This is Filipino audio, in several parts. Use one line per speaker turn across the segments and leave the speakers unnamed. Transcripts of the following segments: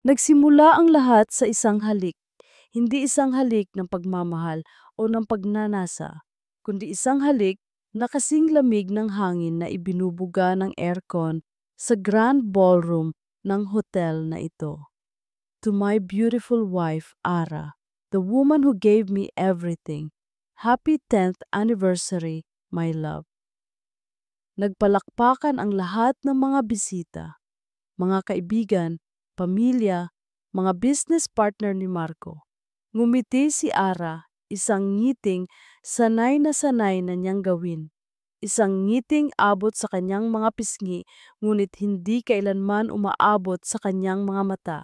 Nagsimula ang lahat sa isang halik, hindi isang halik ng pagmamahal o ng pagnanasa, kundi isang halik na kasing lamig ng hangin na ibinubuga ng aircon sa grand ballroom ng hotel na ito. To my beautiful wife, Ara, the woman who gave me everything. Happy 10th anniversary, my love. Nagpalakpakan ang lahat ng mga bisita, mga kaibigan, pamilya, mga business partner ni Marco. Ngumiti si Ara, isang ngiting sanay na niyang gawin. Isang ngiting abot sa kanyang mga pisngi, ngunit hindi kailanman umaabot sa kanyang mga mata.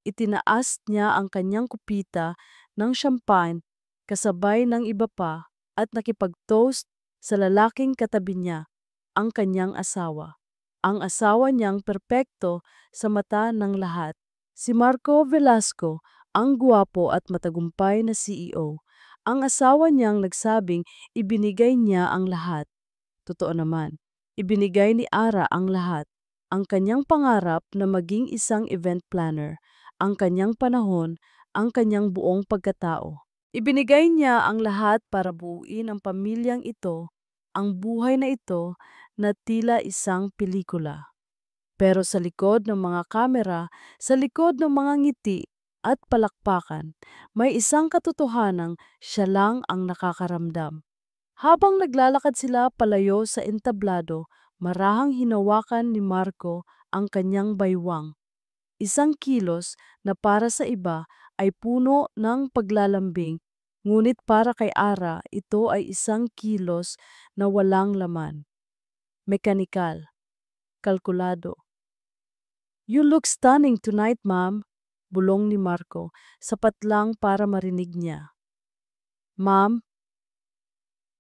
Itinaas niya ang kanyang kupita ng champagne kasabay ng iba pa at nakipag-toast sa lalaking katabi niya, ang kanyang asawa. Ang asawa niyang perpekto sa mata ng lahat. Si Marco Velasco, ang guwapo at matagumpay na CEO. Ang asawa niyang nagsabing ibinigay niya ang lahat. Totoo naman, ibinigay ni Ara ang lahat. Ang kanyang pangarap na maging isang event planner, ang kanyang panahon, ang kanyang buong pagkatao. Ibinigay niya ang lahat para buuin ang pamilyang ito, ang buhay na ito na tila isang pelikula. Pero sa likod ng mga kamera, sa likod ng mga ngiti at palakpakan, may isang katotohanang siya lang ang nakakaramdam. Habang naglalakad sila palayo sa entablado, marahang hinawakan ni Marco ang kanyang baywang. Isang kilos na para sa iba ay puno ng paglalambing, ngunit para kay Ara ito ay isang kilos na walang laman. Mekanikal, kalkulado. You look stunning tonight, ma'am, bulong ni Marco, sapat lang para marinig niya. Ma'am,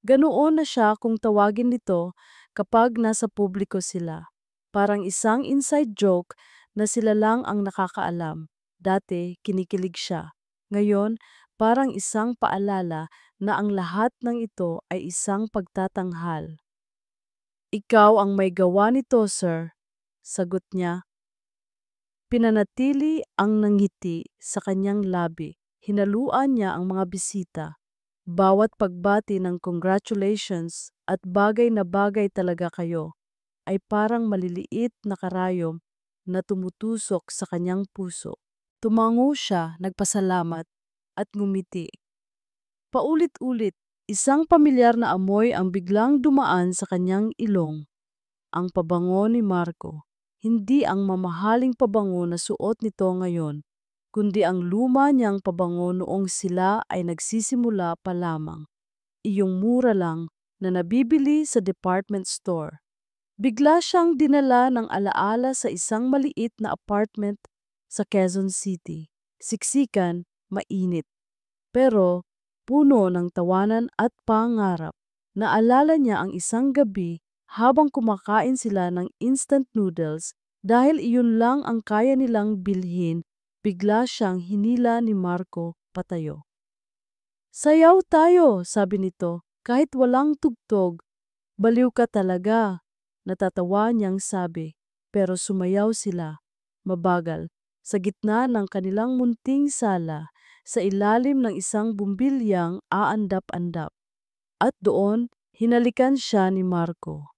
ganoon na siya kung tawagin nito kapag nasa publiko sila. Parang isang inside joke na sila lang ang nakakaalam. Dati, kinikilig siya. Ngayon, parang isang paalala na ang lahat ng ito ay isang pagtatanghal. Ikaw ang may gawa nito, sir, sagot niya. Pinanatili ang nangiti sa kanyang labi. Hinaluan niya ang mga bisita. Bawat pagbati ng congratulations at bagay na bagay talaga kayo ay parang maliliit na karayom na tumutusok sa kanyang puso. Tumango siya, nagpasalamat at ngumiti. Paulit-ulit, isang pamilyar na amoy ang biglang dumaan sa kanyang ilong. Ang pabango ni Marco. Hindi ang mamahaling pabango na suot nito ngayon, kundi ang luma niyang pabango noong sila ay nagsisimula pa lamang. Iyong mura lang na nabibili sa department store. Bigla siyang dinala ng alaala sa isang maliit na apartment sa Quezon City. Siksikan, mainit, pero puno ng tawanan at pangarap. Naalala niya ang isang gabi habang kumakain sila ng instant noodles dahil iyon lang ang kaya nilang bilhin, bigla siyang hinila ni Marco patayo. Sayaw tayo, sabi nito, kahit walang tugtog. Baliw ka talaga, natatawa niyang sabi. Pero sumayaw sila, mabagal, sa gitna ng kanilang munting sala, sa ilalim ng isang bumbilyang aandap-andap. At doon, hinalikan siya ni Marco.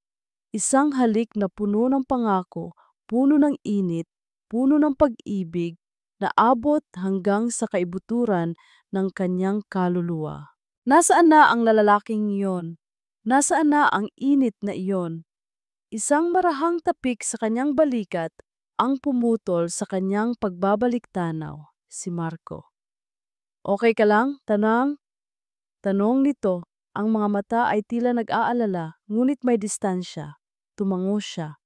Isang halik na puno ng pangako, puno ng init, puno ng pag-ibig, na abot hanggang sa kaibuturan ng kanyang kaluluwa. Nasaan na ang lalaking iyon? Nasaan na ang init na iyon? Isang marahang tapik sa kanyang balikat ang pumutol sa kanyang pagbabalik-tanaw, si Marco. Okay ka lang, tanang? Tanong nito. Ang mga mata ay tila nag-aalala, ngunit may distansya. Tumango siya.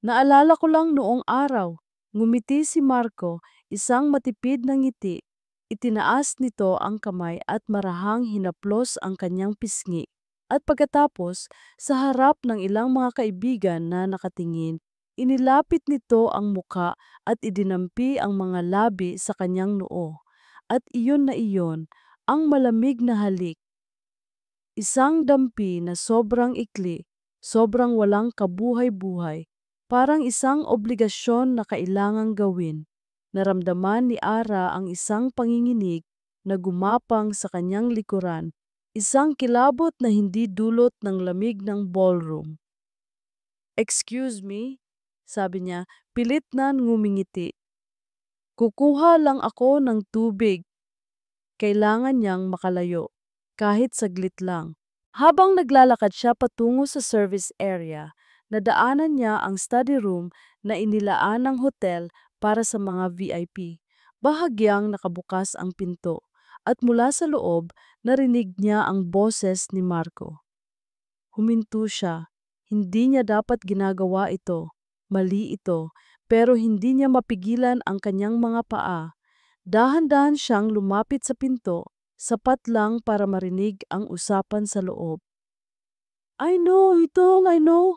Naalala ko lang noong araw. Ngumiti si Marco, isang matipid na ngiti. Itinaas nito ang kamay at marahang hinaplos ang kanyang pisngi. At pagkatapos, sa harap ng ilang mga kaibigan na nakatingin, inilapit nito ang muka at idinampi ang mga labi sa kanyang noo. At iyon na iyon, ang malamig na halik. Isang dampi na sobrang ikli, sobrang walang kabuhay-buhay, parang isang obligasyon na kailangang gawin. Naramdaman ni Ara ang isang panginginig na gumapang sa kanyang likuran, isang kilabot na hindi dulot ng lamig ng ballroom. "Excuse me?" sabi niya, pilit na ngumingiti. "Kukuha lang ako ng tubig." Kailangan niyang makalayo, kahit saglit lang. Habang naglalakad siya patungo sa service area, nadaanan niya ang study room na inilaan ng hotel para sa mga VIP. Bahagyang nakabukas ang pinto, at mula sa loob, narinig niya ang boses ni Marco. Huminto siya. Hindi niya dapat ginagawa ito. Mali ito. Pero hindi niya mapigilan ang kanyang mga paa. Dahan-dahan siyang lumapit sa pinto, sapat lang para marinig ang usapan sa loob. "I know, Itong, I know."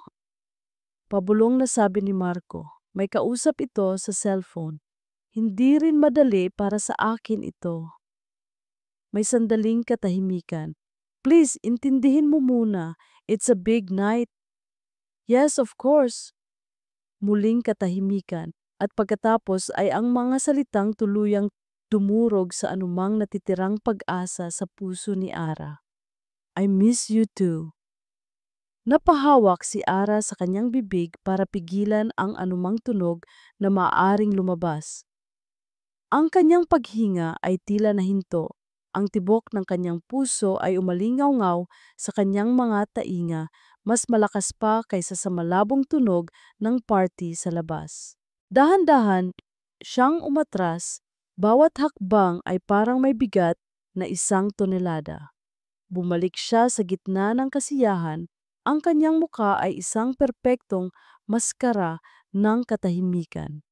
Pabulong na sabi ni Marco. May kausap ito sa cellphone. "Hindi rin madali para sa akin ito." May sandaling katahimikan. "Please, intindihin mo muna. It's a big night." "Yes, of course." Muling katahimikan, at pagkatapos ay ang mga salitang tuluyang dumurog sa anumang natitirang pag-asa sa puso ni Ara. "I miss you too." Napahawak si Ara sa kanyang bibig para pigilan ang anumang tunog na maaaring lumabas. Ang kanyang paghinga ay tila nahinto. Ang tibok ng kanyang puso ay umalingaw-ngaw sa kanyang mga tainga, mas malakas pa kaysa sa malabong tunog ng party sa labas. Dahan-dahan, siyang umatras, bawat hakbang ay parang may bigat na 1 tonelada. Bumalik siya sa gitna ng kasiyahan, ang kanyang muka ay isang perpektong maskara ng katahimikan.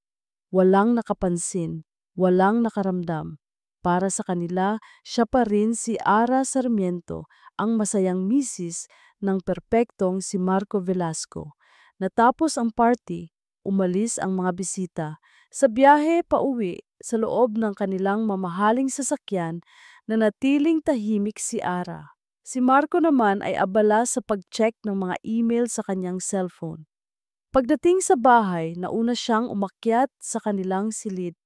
Walang nakapansin, walang nakaramdam. Para sa kanila, siya pa rin si Ara Sarmiento, ang masayang misis ng perpektong si Marco Velasco. Natapos ang party, umalis ang mga bisita. Sa biyahe pauwi, sa loob ng kanilang mamahaling sasakyan, nanatiling tahimik si Ara. Si Marco naman ay abala sa pag-check ng mga email sa kanyang cellphone. Pagdating sa bahay, nauna siyang umakyat sa kanilang silid.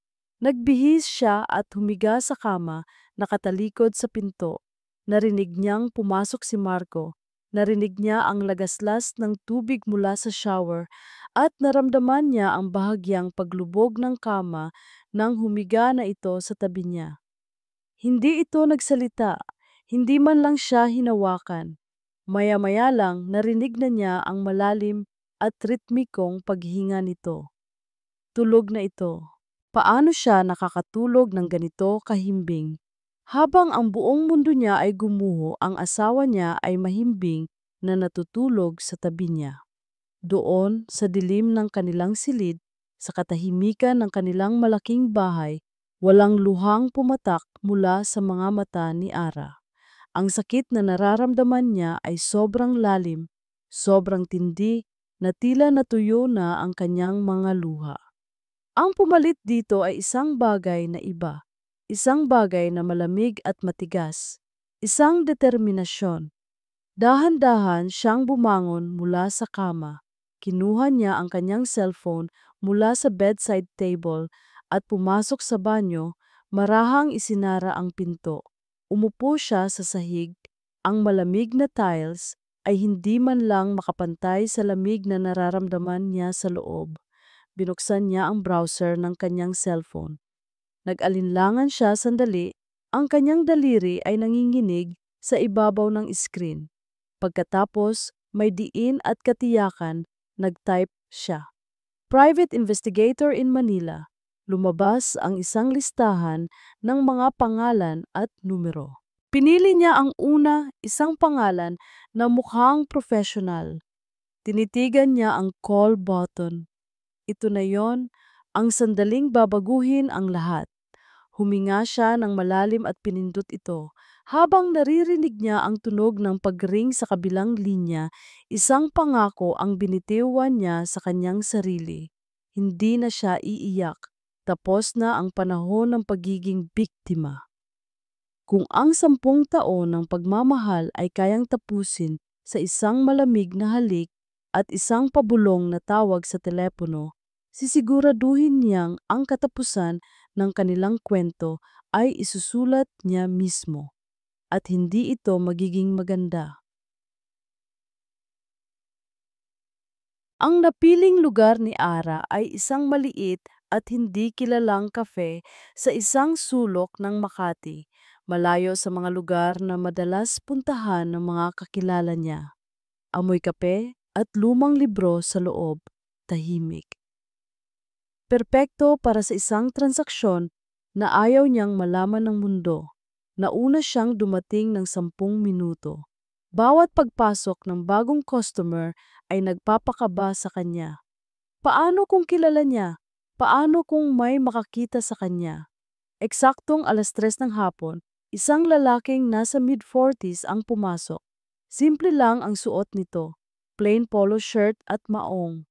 Nagbihis siya at humiga sa kama, nakatalikod sa pinto. Narinig niyang pumasok si Marco. Narinig niya ang lagaslas ng tubig mula sa shower at naramdaman niya ang bahagyang paglubog ng kama nang humiga na ito sa tabi niya. Hindi ito nagsalita, hindi man lang siya hinawakan. Maya-maya lang narinig na niya ang malalim at ritmikong paghinga nito. Tulog na ito. Paano siya nakakatulog ng ganito kahimbing? Habang ang buong mundo niya ay gumuho, ang asawa niya ay mahimbing na natutulog sa tabi niya. Doon, sa dilim ng kanilang silid, sa katahimikan ng kanilang malaking bahay, walang luhang pumatak mula sa mga mata ni Ara. Ang sakit na nararamdaman niya ay sobrang lalim, sobrang tindi, na tila natuyo na ang kanyang mga luha. Ang pumalit dito ay isang bagay na iba, isang bagay na malamig at matigas, isang determinasyon. Dahan-dahan siyang bumangon mula sa kama. Kinuha niya ang kanyang cellphone mula sa bedside table at pumasok sa banyo, marahang isinara ang pinto. Umupo siya sa sahig, ang malamig na tiles ay hindi man lang makapantay sa lamig na nararamdaman niya sa loob. Binuksan niya ang browser ng kanyang cellphone. Nag-alinlangan siya sandali, ang kanyang daliri ay nanginginig sa ibabaw ng screen. Pagkatapos, may diin at katiyakan, nag-type siya. Private Investigator in Manila. Lumabas ang isang listahan ng mga pangalan at numero. Pinili niya ang una, isang pangalan na mukhang professional. Tinitigan niya ang call button. Ito na yon, ang sandaling babaguhin ang lahat. Huminga siya ng malalim at pinindot ito. Habang naririnig niya ang tunog ng pag-ring sa kabilang linya, isang pangako ang binitiwan niya sa kanyang sarili. Hindi na siya iiyak. Tapos na ang panahon ng pagiging biktima. Kung ang 10 taon ng pagmamahal ay kayang tapusin sa isang malamig na halik at isang pabulong na tawag sa telepono, Sisiguraduhin niyang ang katapusan ng kanilang kwento ay isusulat niya mismo at hindi ito magiging maganda. Ang napiling lugar ni Ara ay isang maliit at hindi kilalang kafe sa isang sulok ng Makati, malayo sa mga lugar na madalas puntahan ng mga kakilala niya. Amoy kape at lumang libro sa loob, tahimik. Perpekto para sa isang transaksyon na ayaw niyang malaman ng mundo. Nauna siyang dumating ng 10 minuto. Bawat pagpasok ng bagong customer ay nagpapakaba sa kanya. Paano kung kilala niya? Paano kung may makakita sa kanya? Eksaktong 3:00 ng hapon, isang lalaking nasa mid-40s ang pumasok. Simple lang ang suot nito, plain polo shirt at maong.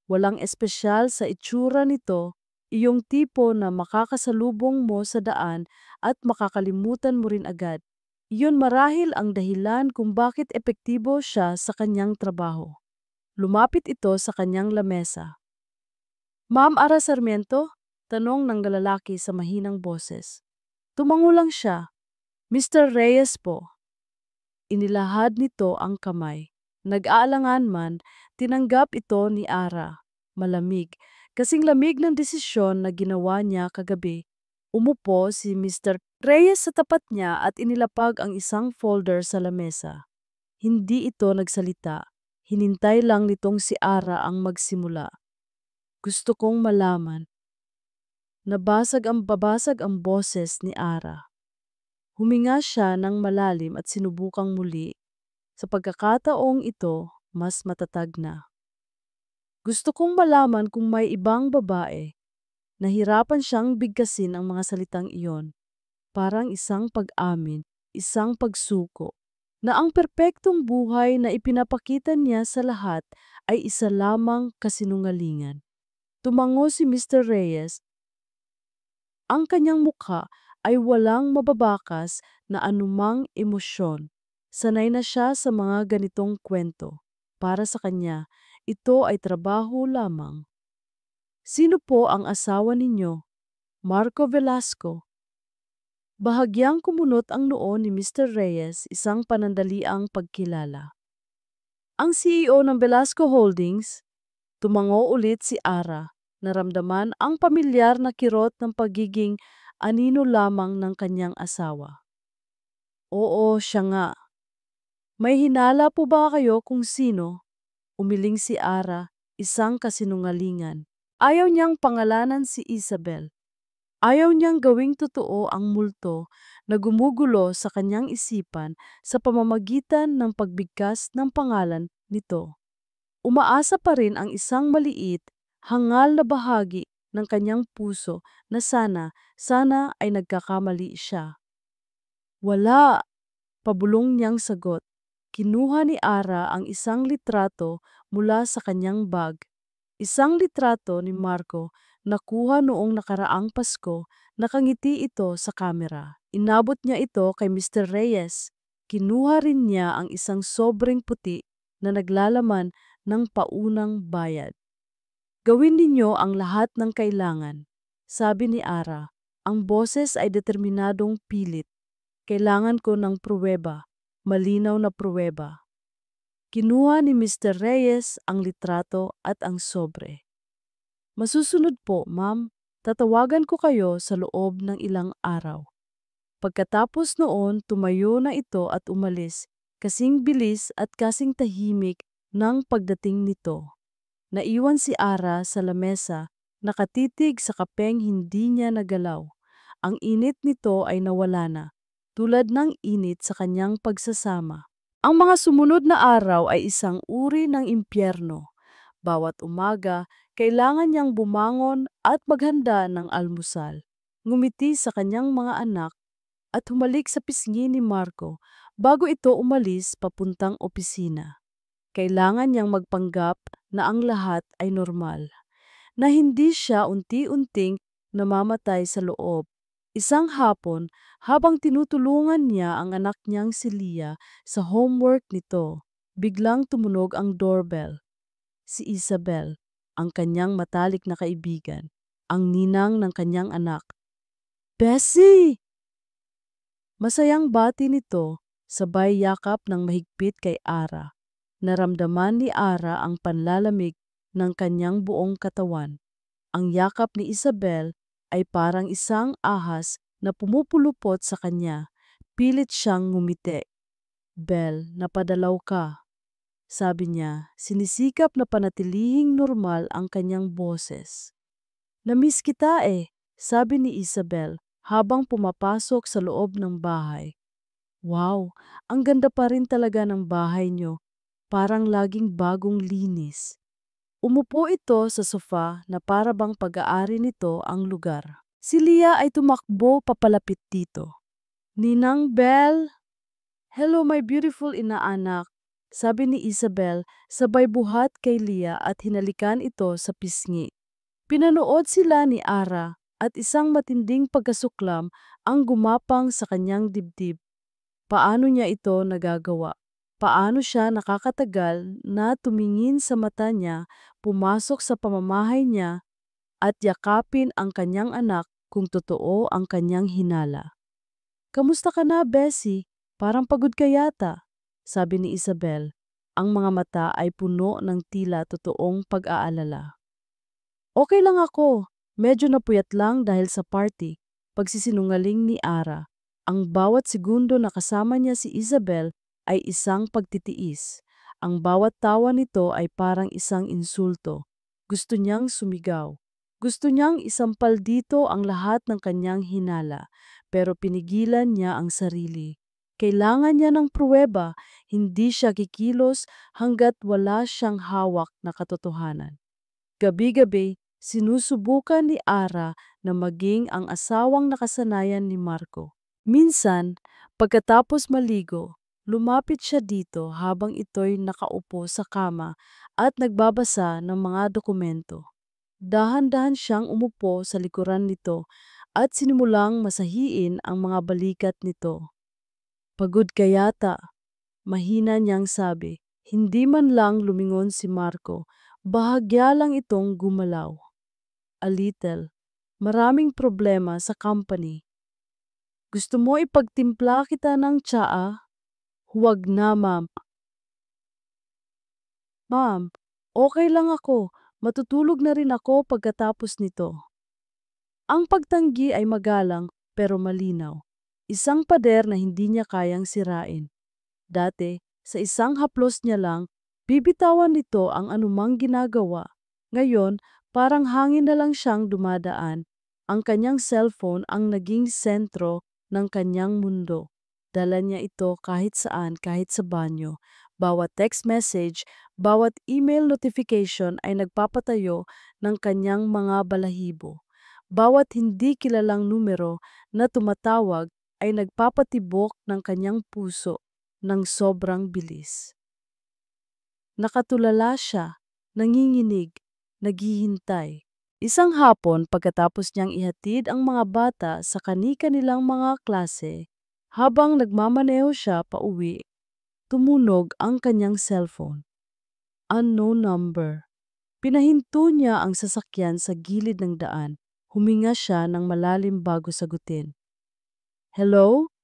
Walang espesyal sa itsura nito, iyong tipo na makakasalubong mo sa daan at makakalimutan mo rin agad. Iyon marahil ang dahilan kung bakit epektibo siya sa kanyang trabaho. Lumapit ito sa kanyang lamesa. Ma'am Ara Sarmiento? Tanong ng lalaki sa mahinang boses. Tumango lang siya. Mr. Reyes po. Inilahad nito ang kamay. Nag-aalangan man, tinanggap ito ni Ara. Malamig. Kasing lamig ng desisyon na ginawa niya kagabi. Umupo si Mr. Reyes sa tapat niya at inilapag ang isang folder sa lamesa. Hindi ito nagsalita. Hinintay lang nitong si Ara ang magsimula. Gusto kong malaman. Babasag ang boses ni Ara. Huminga siya ng malalim at sinubukang muli. Sa pagkakataong ito, mas matatag na. Gusto kong malaman kung may ibang babae. Nahirapan siyang bigkasin ang mga salitang iyon. Parang isang pag-amin, isang pagsuko, na ang perpektong buhay na ipinapakita niya sa lahat ay isa lamang kasinungalingan. Tumango si Mr. Reyes. Ang kanyang mukha ay walang mababakas na anumang emosyon. Sanay na siya sa mga ganitong kwento. Para sa kanya, ito ay trabaho lamang. Sino po ang asawa ninyo? Marco Velasco. Bahagyang kumunot ang noo ni Mr. Reyes, isang panandaliang pagkilala. Ang CEO ng Velasco Holdings, tumango ulit si Ara. Naramdaman ang pamilyar na kirot ng pagiging anino lamang ng kanyang asawa. Oo, siya nga. May hinala po ba kayo kung sino? Umiling si Ara, isang kasinungalingan. Ayaw niyang pangalanan si Isabel. Ayaw niyang gawing totoo ang multo na gumugulo sa kanyang isipan sa pamamagitan ng pagbigkas ng pangalan nito. Umaasa pa rin ang isang maliit, hangal na bahagi ng kanyang puso na sana ay nagkakamali siya. Wala, pabulong niyang sagot. Kinuha ni Ara ang isang litrato mula sa kanyang bag. Isang litrato ni Marco nakuha noong nakaraang Pasko, nakangiti ito sa kamera. Inabot niya ito kay Mr. Reyes. Kinuha rin niya ang isang sobrang puti na naglalaman ng paunang bayad. Gawin ninyo ang lahat ng kailangan, sabi ni Ara. Ang boses ay determinadong pilit. Kailangan ko ng pruweba, malinaw na pruweba. Kinuha ni Mr. Reyes ang litrato at ang sobre. Masusunod po, ma'am. Tatawagan ko kayo sa loob ng ilang araw. Pagkatapos noon, tumayo na ito at umalis, kasing bilis at kasing tahimik ng pagdating nito. Naiwan si Ara sa lamesa, nakatitig sa kapeng hindi niya nagalaw. Ang init nito ay nawala na, tulad ng init sa kanyang pagsasama. Ang mga sumunod na araw ay isang uri ng impyerno. Bawat umaga, kailangan niyang bumangon at maghanda ng almusal. Ngumiti sa kanyang mga anak at humalik sa pisngi ni Marco bago ito umalis papuntang opisina. Kailangan niyang magpanggap na ang lahat ay normal, na hindi siya unti-unting namamatay sa loob. Isang hapon, habang tinutulungan niya ang anak niyang si Leah sa homework nito, biglang tumunog ang doorbell. Si Isabel. ang kanyang matalik na kaibigan, ang ninang ng kanyang anak. Bessie! Masayang bati nito, sabay yakap ng mahigpit kay Ara. Naramdaman ni Ara ang panlalamig ng kanyang buong katawan. Ang yakap ni Isabel ay parang isang ahas na pumupulupot sa kanya. Pilit siyang ngumiti. Bel, napadalaw ka. Sabi niya, sinisikap na panatilihing normal ang kanyang boses. Namiss kita sabi ni Isabel habang pumapasok sa loob ng bahay. Wow, ang ganda pa rin talaga ng bahay niyo. Parang laging bagong linis. Umupo ito sa sofa na para bang pag-aari nito ang lugar. Si Leah ay tumakbo papalapit dito. Ninang Belle! Hello my beautiful inaanak, sabi ni Isabel sabay buhat kay Leah at hinalikan ito sa pisngi. Pinanood sila ni Ara at isang matinding pagkasuklam ang gumapang sa kanyang dibdib. Paano niya ito nagagawa? Paano siya nakakatagal na tumingin sa mata niya, pumasok sa pamamahay niya at yakapin ang kanyang anak kung totoo ang kanyang hinala? Kamusta ka na, Bessie? Parang pagod ka yata, sabi ni Isabel. Ang mga mata ay puno ng tila totoong pag-aalala. Okay lang ako, medyo napuyat lang dahil sa party, pagsisinungaling ni Ara. Ang bawat segundo na kasama niya si Isabel ay isang pagtitiis. Ang bawat tawa nito ay parang isang insulto. Gusto niyang sumigaw. Gusto niyang isampal dito ang lahat ng kanyang hinala, pero pinigilan niya ang sarili. Kailangan niya ng pruweba, hindi siya kikilos hanggat wala siyang hawak na katotohanan. Gabi-gabi, sinusubukan ni Ara na maging ang asawang nakasanayan ni Marco. Minsan, pagkatapos maligo, lumapit siya dito habang ito'y nakaupo sa kama at nagbabasa ng mga dokumento. Dahan-dahan siyang umupo sa likuran nito at sinimulang masahiin ang mga balikat nito. Pagod ka yata, mahina niyang sabi. Hindi man lang lumingon si Marco, bahagya lang itong gumalaw. A little. Maraming problema sa company. Gusto mo ipagtimpla kita ng tsaa? Huwag na, ma'am. Ma'am, okay lang ako. Matutulog na rin ako pagkatapos nito. Ang pagtanggi ay magalang pero malinaw. Isang pader na hindi niya kayang sirain. Dati, sa isang haplos niya lang, bibitawan nito ang anumang ginagawa. Ngayon, parang hangin na lang siyang dumadaan. Ang kanyang cellphone ang naging sentro ng kanyang mundo. Dala niya ito kahit saan, kahit sa banyo. Bawat text message, bawat email notification ay nagpapatayo ng kanyang mga balahibo. Bawat hindi kilalang numero na tumatawag ay nagpapatibok ng kanyang puso ng sobrang bilis. Nakatulala siya, nanginginig, naghihintay. Isang hapon pagkatapos niyang ihatid ang mga bata sa kani-kanilang mga klase, habang nagmamaneho siya pauwi, tumunog ang kanyang cellphone. Unknown number. Pinahinto niya ang sasakyan sa gilid ng daan. Huminga siya ng malalim bago sagutin. Hello?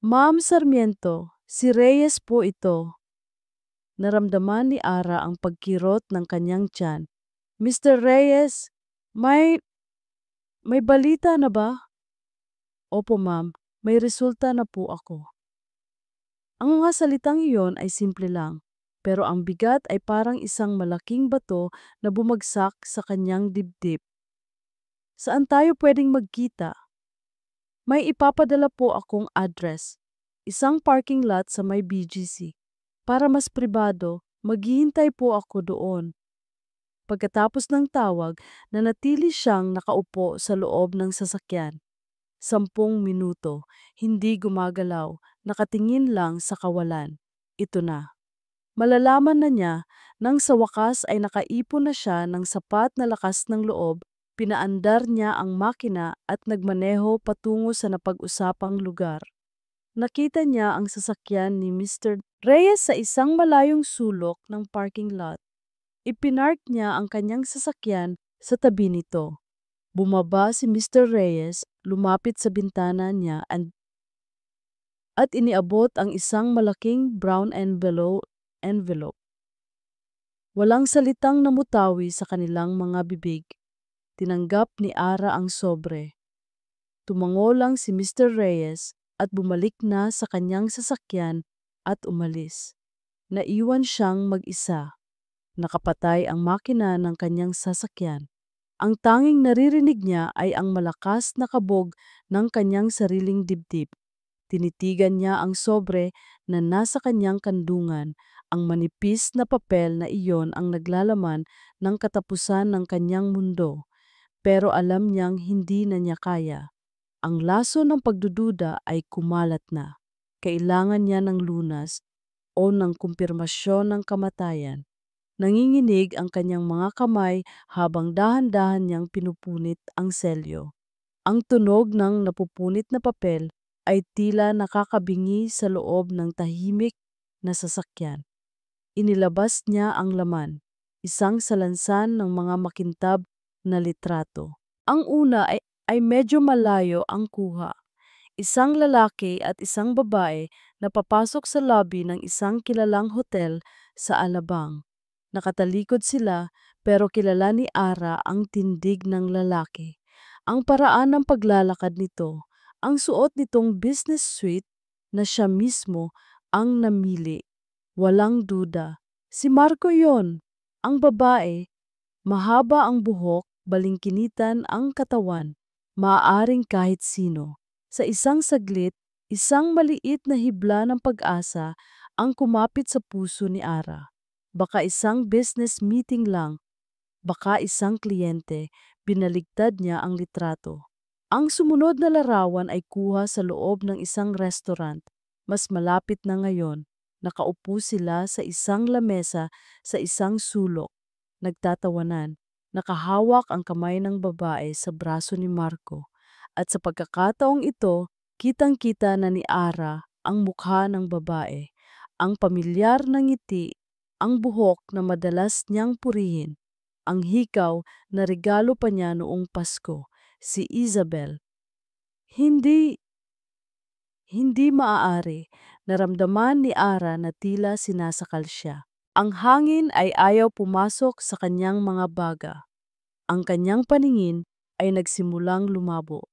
Ma'am Sarmiento, si Reyes po ito. Naramdaman ni Ara ang pagkirot ng kanyang tiyan. Mr. Reyes, may balita na ba? Opo ma'am, may resulta na po ako. Ang mga salitang iyon ay simple lang, pero ang bigat ay parang isang malaking bato na bumagsak sa kanyang dibdib. Saan tayo pwedeng magkita? May ipapadala po akong address, isang parking lot sa may BGC. Para mas pribado, maghihintay po ako doon. Pagkatapos ng tawag, nanatili siyang nakaupo sa loob ng sasakyan. 10 minuto, hindi gumagalaw, nakatingin lang sa kawalan. Ito na. Malalaman na niya nang sa wakas ay nakaipon na siya ng sapat na lakas ng loob, pinaandar niya ang makina at nagmaneho patungo sa napag-usapang lugar. Nakita niya ang sasakyan ni Mr. Reyes sa isang malayong sulok ng parking lot. Ipinark niya ang kanyang sasakyan sa tabi nito. Bumaba si Mr. Reyes, lumapit sa bintana niya at iniabot ang isang malaking brown envelope. Walang salitang namutawi sa kanilang mga bibig. Tinanggap ni Ara ang sobre. Tumango lang si Mr. Reyes at bumalik na sa kanyang sasakyan at umalis. Naiwan siyang mag-isa. Nakapatay ang makina ng kanyang sasakyan. Ang tanging naririnig niya ay ang malakas na kabog ng kanyang sariling dibdib. Tinitigan niya ang sobre na nasa kanyang kandungan, ang manipis na papel na iyon ang naglalaman ng katapusan ng kanyang mundo. Pero alam niyang hindi na niya kaya. Ang laso ng pagdududa ay kumalat na. Kailangan niya ng lunas o ng kumpirmasyon ng kamatayan. Nanginginig ang kanyang mga kamay habang dahan-dahan niyang pinupunit ang selyo. Ang tunog ng napupunit na papel ay tila nakakabingi sa loob ng tahimik na sasakyan. Inilabas niya ang laman, isang salansan ng mga makintab na litrato. Ang una ay medyo malayo ang kuha. Isang lalaki at isang babae na papasok sa lobby ng isang kilalang hotel sa Alabang. Nakatalikod sila pero kilala ni Ara ang tindig ng lalaki. Ang paraan ng paglalakad nito, ang suot nitong business suit na siya mismo ang namili. Walang duda. Si Marco yon. Ang babae, mahaba ang buhok, balingkinitan ang katawan, maaaring kahit sino. Sa isang saglit, isang maliit na hibla ng pag-asa ang kumapit sa puso ni Ara. Baka isang business meeting lang, baka isang kliyente, binaligtad niya ang litrato. Ang sumunod na larawan ay kuha sa loob ng isang restaurant. Mas malapit na ngayon, nakaupo sila sa isang lamesa sa isang sulok. Nagtatawanan, nakahawak ang kamay ng babae sa braso ni Marco. At sa pagkakataong ito, kitang-kita na ni Ara ang mukha ng babae. Ang pamilyar na ngiti, ang buhok na madalas niyang purihin, ang hikaw na regalo pa niya noong Pasko, si Isabel. Hindi, hindi maaari. Naramdaman ni Ara na tila sinasakal siya. Ang hangin ay ayaw pumasok sa kanyang mga baga. Ang kanyang paningin ay nagsimulang lumabo.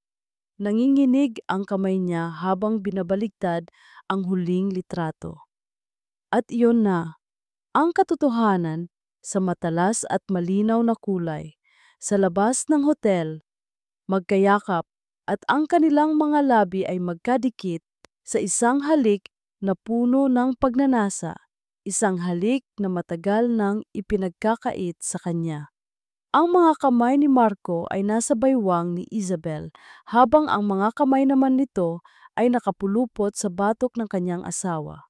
Nanginginig ang kamay niya habang binabaligtad ang huling litrato. At iyon na, ang katotohanan sa matalas at malinaw na kulay. Sa labas ng hotel, magkayakap at ang kanilang mga labi ay magkadikit sa isang halik na puno ng pagnanasa, isang halik na matagal nang ipinagkakait sa kanya. Ang mga kamay ni Marco ay nasa baywang ni Isabel, habang ang mga kamay naman nito ay nakapulupot sa batok ng kanyang asawa.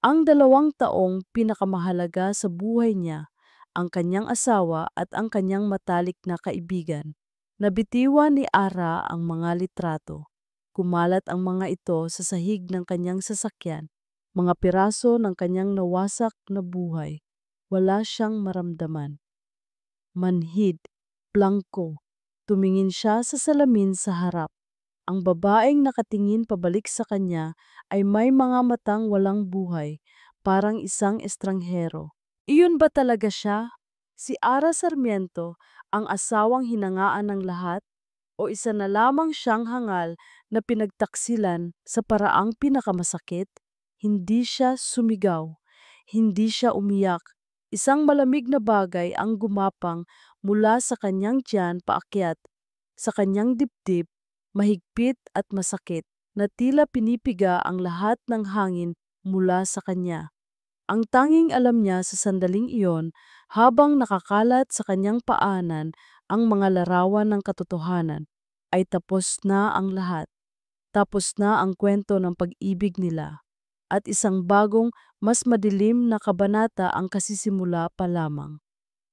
Ang 2 taong pinakamahalaga sa buhay niya, ang kanyang asawa at ang kanyang matalik na kaibigan. Nabitiwan ni Ara ang mga litrato. Kumalat ang mga ito sa sahig ng kanyang sasakyan, mga piraso ng kanyang nawasak na buhay. Wala siyang maramdaman. Manhid, plangko. Tumingin siya sa salamin sa harap. Ang babaeng nakatingin pabalik sa kanya ay may mga matang walang buhay, parang isang estranghero. Iyon ba talaga siya? Si Ara Sarmiento, ang asawang hinangaan ng lahat? O isa na lamang siyang hangal na pinagtaksilan sa paraang pinakamasakit? Hindi siya sumigaw. Hindi siya umiyak. Isang malamig na bagay ang gumapang mula sa kanyang tiyan paakyat, sa kanyang dibdib, mahigpit at masakit, na tila pinipiga ang lahat ng hangin mula sa kanya. Ang tanging alam niya sa sandaling iyon, habang nakakalat sa kanyang paanan ang mga larawan ng katotohanan, ay tapos na ang lahat. Tapos na ang kwento ng pag-ibig nila. At isang bagong, mas madilim na kabanata ang kasisimula pa lamang.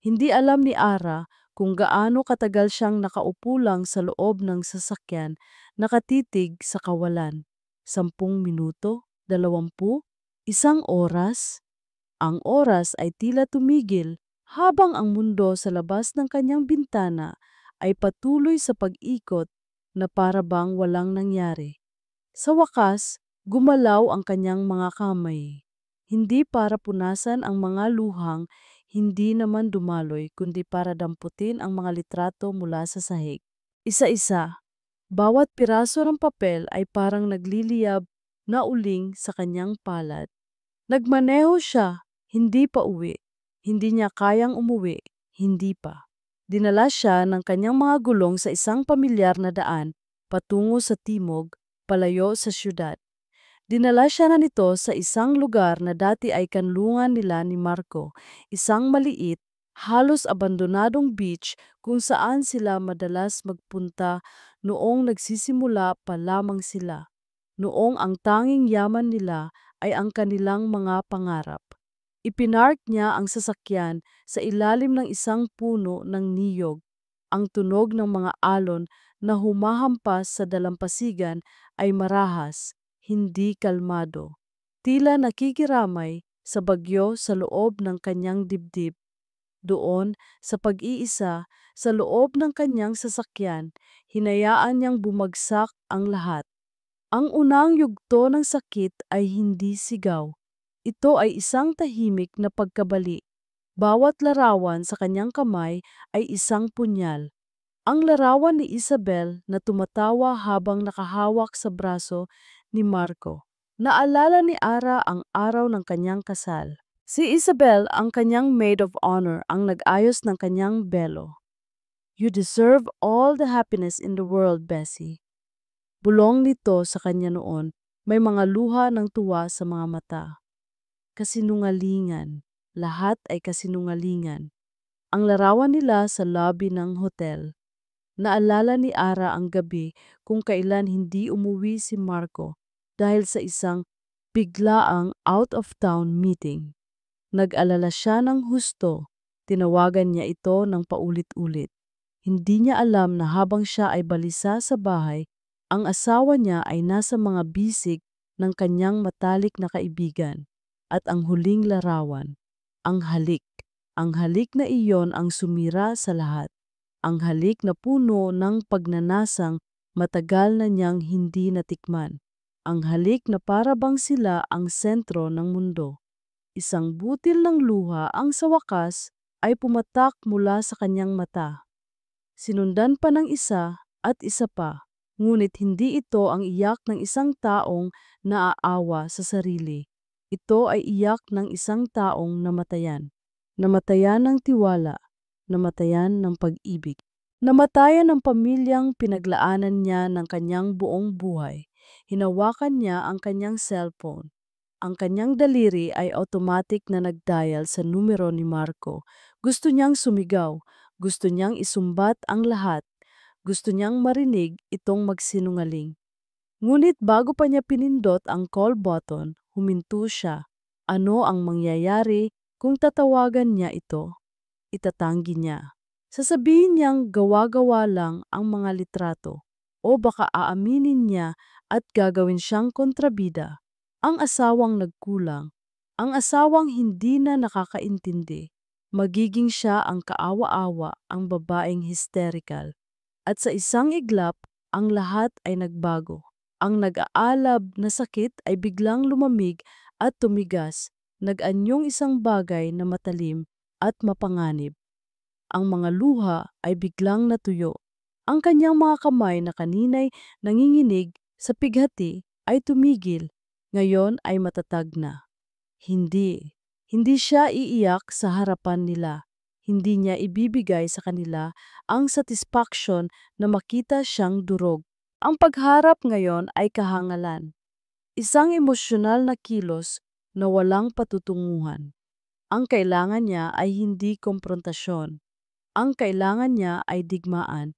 Hindi alam ni Ara kung gaano katagal siyang nakaupo lang sa loob ng sasakyan, nakatitig sa kawalan. 10 minuto? 20? 1 oras? Ang oras ay tila tumigil habang ang mundo sa labas ng kanyang bintana ay patuloy sa pag-ikot na para bang walang nangyari. Sa wakas, gumalaw ang kanyang mga kamay. Hindi para punasan ang mga luhang, hindi naman dumaloy, kundi para damputin ang mga litrato mula sa sahig. Isa-isa, bawat piraso ng papel ay parang nagliliyab na uling sa kanyang palad. Nagmaneho siya, hindi pa uwi. Hindi niya kayang umuwi, hindi pa. Dinala siya ng kanyang mga gulong sa isang pamilyar na daan patungo sa timog, palayo sa syudad. Dinala siya na nito sa isang lugar na dati ay kanlungan nila ni Marco, isang maliit, halos abandonadong beach kung saan sila madalas magpunta noong nagsisimula pa lamang sila, noong ang tanging yaman nila ay ang kanilang mga pangarap. Ipinark niya ang sasakyan sa ilalim ng isang puno ng niyog. Ang tunog ng mga alon na humahampas sa dalampasigan ay marahas, hindi kalmado. Tila nakikiramay sa bagyo sa loob ng kanyang dibdib. Doon, sa pag-iisa, sa loob ng kanyang sasakyan, hinayaan niyang bumagsak ang lahat. Ang unang yugto ng sakit ay hindi sigaw. Ito ay isang tahimik na pagkabali. Bawat larawan sa kanyang kamay ay isang punyal. Ang larawan ni Isabel na tumatawa habang nakahawak sa braso ni Marco. Naalala ni Ara ang araw ng kanyang kasal. Si Isabel, ang kanyang maid of honor, ang nag-ayos ng kanyang belo. "You deserve all the happiness in the world, Bessie." Bulong nito sa kanya noon, may mga luha ng tuwa sa mga mata. Kasinungalingan. Lahat ay kasinungalingan. Ang larawan nila sa lobby ng hotel. Naalala ni Ara ang gabi kung kailan hindi umuwi si Marco dahil sa isang biglaang out-of-town meeting. Nag-alala siya ng husto. Tinawagan niya ito ng paulit-ulit. Hindi niya alam na habang siya ay balisa sa bahay, ang asawa niya ay nasa mga bisig ng kanyang matalik na kaibigan. At ang huling larawan, ang halik. Ang halik na iyon ang sumira sa lahat. Ang halik na puno ng pagnanasang matagal na niyang hindi natikman. Ang halik na para bang sila ang sentro ng mundo. Isang butil ng luha ang sa wakas ay pumatak mula sa kanyang mata. Sinundan pa ng isa at isa pa, ngunit hindi ito ang iyak ng isang taong naaawa sa sarili. Ito ay iyak ng isang taong namatayan. Namatayan ng tiwala, namatayan ng pag-ibig. Namatayan ng pamilyang pinaglaanan niya ng kanyang buong buhay. Hinawakan niya ang kanyang cellphone. Ang kanyang daliri ay automatic na nag-dial sa numero ni Marco. Gusto niyang sumigaw, gusto niyang isumbat ang lahat, gusto niyang marinig itong magsinungaling. Ngunit bago pa niya pinindot ang call button, huminto siya. Ano ang mangyayari kung tatawagan niya ito? Itatanggi niya. Sasabihin niyang gawa-gawa lang ang mga litrato o baka aaminin niya at gagawin siyang kontrabida. Ang asawang nagkulang, ang asawang hindi na nakakaintindi. Magiging siya ang kaawa-awa, ang babaeng hysterical. At sa isang iglap, ang lahat ay nagbago. Ang nag-aalab na sakit ay biglang lumamig at tumigas, nag-anyong isang bagay na matalim at mapanganib. Ang mga luha ay biglang natuyo. Ang kanyang mga kamay na kaninay nanginginig sa pighati ay tumigil, ngayon ay matatag na. Hindi siya iiyak sa harapan nila. Hindi niya ibibigay sa kanila ang satisfaction na makita siyang durog. Ang pagharap ngayon ay kahangalan. Isang emosyonal na kilos na walang patutunguhan. Ang kailangan niya ay hindi komprontasyon. Ang kailangan niya ay digmaan.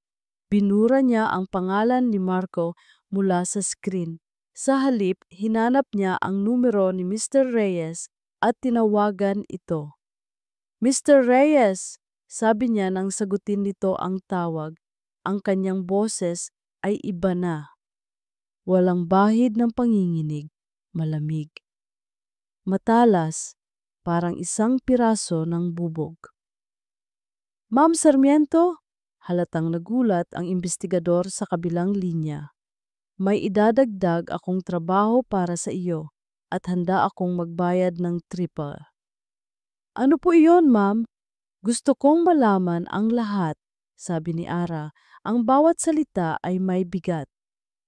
Binura niya ang pangalan ni Marco mula sa screen. Sa halip, hinanap niya ang numero ni Mr. Reyes at tinawagan ito. "Mr. Reyes," sabi niya nang sagutin nito ang tawag. Ang kanyang boses ay iba na. Walang bahid ng panginginig, malamig. Matalas, parang isang piraso ng bubog. Ma'am Sarmiento? Halatang nagulat ang imbestigador sa kabilang linya. May idadagdag akong trabaho para sa iyo at handa akong magbayad ng triple. Ano po iyon, ma'am? Gusto kong malaman ang lahat, sabi ni Ara. Ang bawat salita ay may bigat,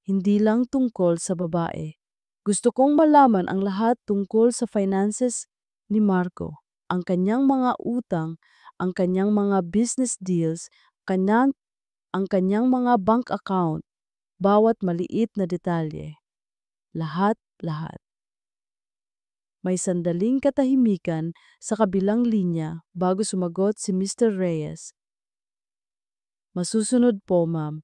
hindi lang tungkol sa babae. Gusto kong malaman ang lahat tungkol sa finances ni Marco, ang kanyang mga utang, ang kanyang mga business deals, ang kanyang mga bank account, bawat maliit na detalye. Lahat. May sandaling katahimikan sa kabilang linya bago sumagot si Mr. Reyes. Masusunod po, ma'am.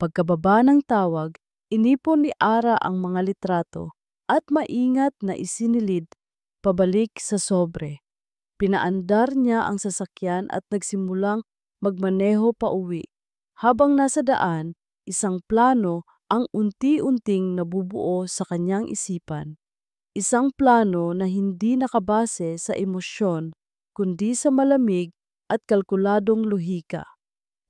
Pagkababa ng tawag, inipon ni Ara ang mga litrato at maingat na isinilid pabalik sa sobre. Pinaandar niya ang sasakyan at nagsimulang magmaneho pa uwi. Habang nasa daan, isang plano ang unti-unting nabubuo sa kanyang isipan. Isang plano na hindi nakabase sa emosyon, kundi sa malamig at kalkuladong lohika.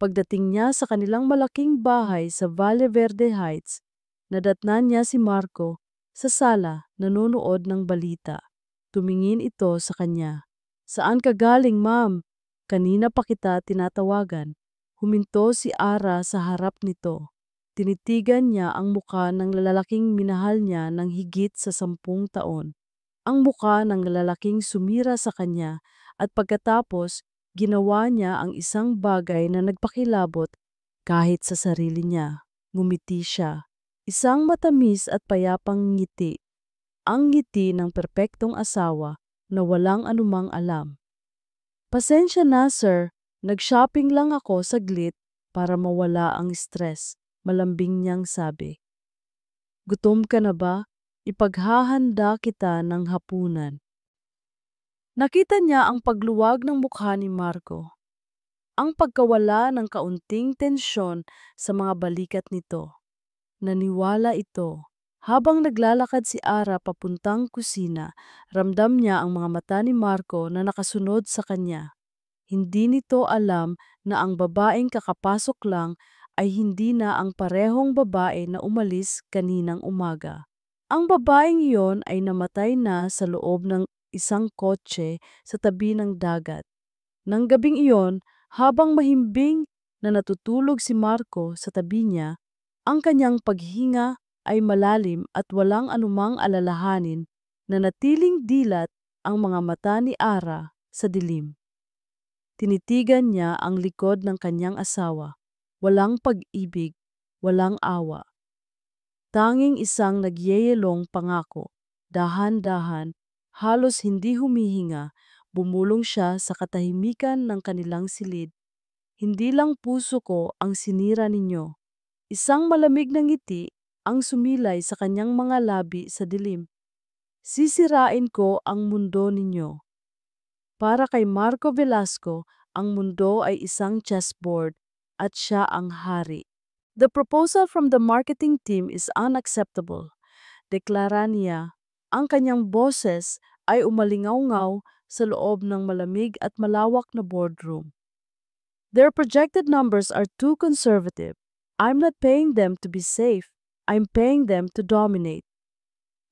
Pagdating niya sa kanilang malaking bahay sa Valle Verde Heights, nadatnan niya si Marco sa sala nanonood ng balita. Tumingin ito sa kanya. Saan ka galing, ma'am? Kanina pa kita tinatawagan. Huminto si Ara sa harap nito. Tinitigan niya ang muka ng lalaking minahal niya ng higit sa 10 taon. Ang muka ng lalaking sumira sa kanya at pagkatapos ginawa niya ang isang bagay na nagpakilabot kahit sa sarili niya. Ngumiti siya. Isang matamis at payapang ngiti. Ang ngiti ng perpektong asawa na walang anumang alam. Pasensya na, sir. Nag-shopping lang ako saglit para mawala ang stress. Malambing niyang sabi. Gutom ka na ba? Ipaghahanda kita ng hapunan. Nakita niya ang pagluwag ng mukha ni Marco. Ang pagkawala ng kaunting tensyon sa mga balikat nito. Naniwala ito. Habang naglalakad si Ara papuntang kusina, ramdam niya ang mga mata ni Marco na nakasunod sa kanya. Hindi nito alam na ang babaeng kakapasok lang ay hindi na ang parehong babae na umalis kaninang umaga. Ang babaeng iyon ay namatay na sa loob ng isang kotse sa tabi ng dagat. Nang gabing iyon, habang mahimbing na natutulog si Marco sa tabi niya, ang kanyang paghinga ay malalim at walang anumang alalahanin na natiling dilat ang mga mata ni Ara sa dilim. Tinitigan niya ang likod ng kanyang asawa. Walang pag-ibig, walang awa. Tanging isang nagyeyelong pangako. Dahan-dahan, halos hindi humihinga, bumulong siya sa katahimikan ng kanilang silid. Hindi lang puso ko ang sinira ninyo. Isang malamig na ngiti ang sumilay sa kanyang mga labi sa dilim. Sisirain ko ang mundo ninyo. Para kay Marco Velasco, ang mundo ay isang chessboard at siya ang hari. The proposal from the marketing team is unacceptable. Deklara niya. Ang kanyang boses ay umalingaw-ngaw sa loob ng malamig at malawak na boardroom. Their projected numbers are too conservative. I'm not paying them to be safe. I'm paying them to dominate.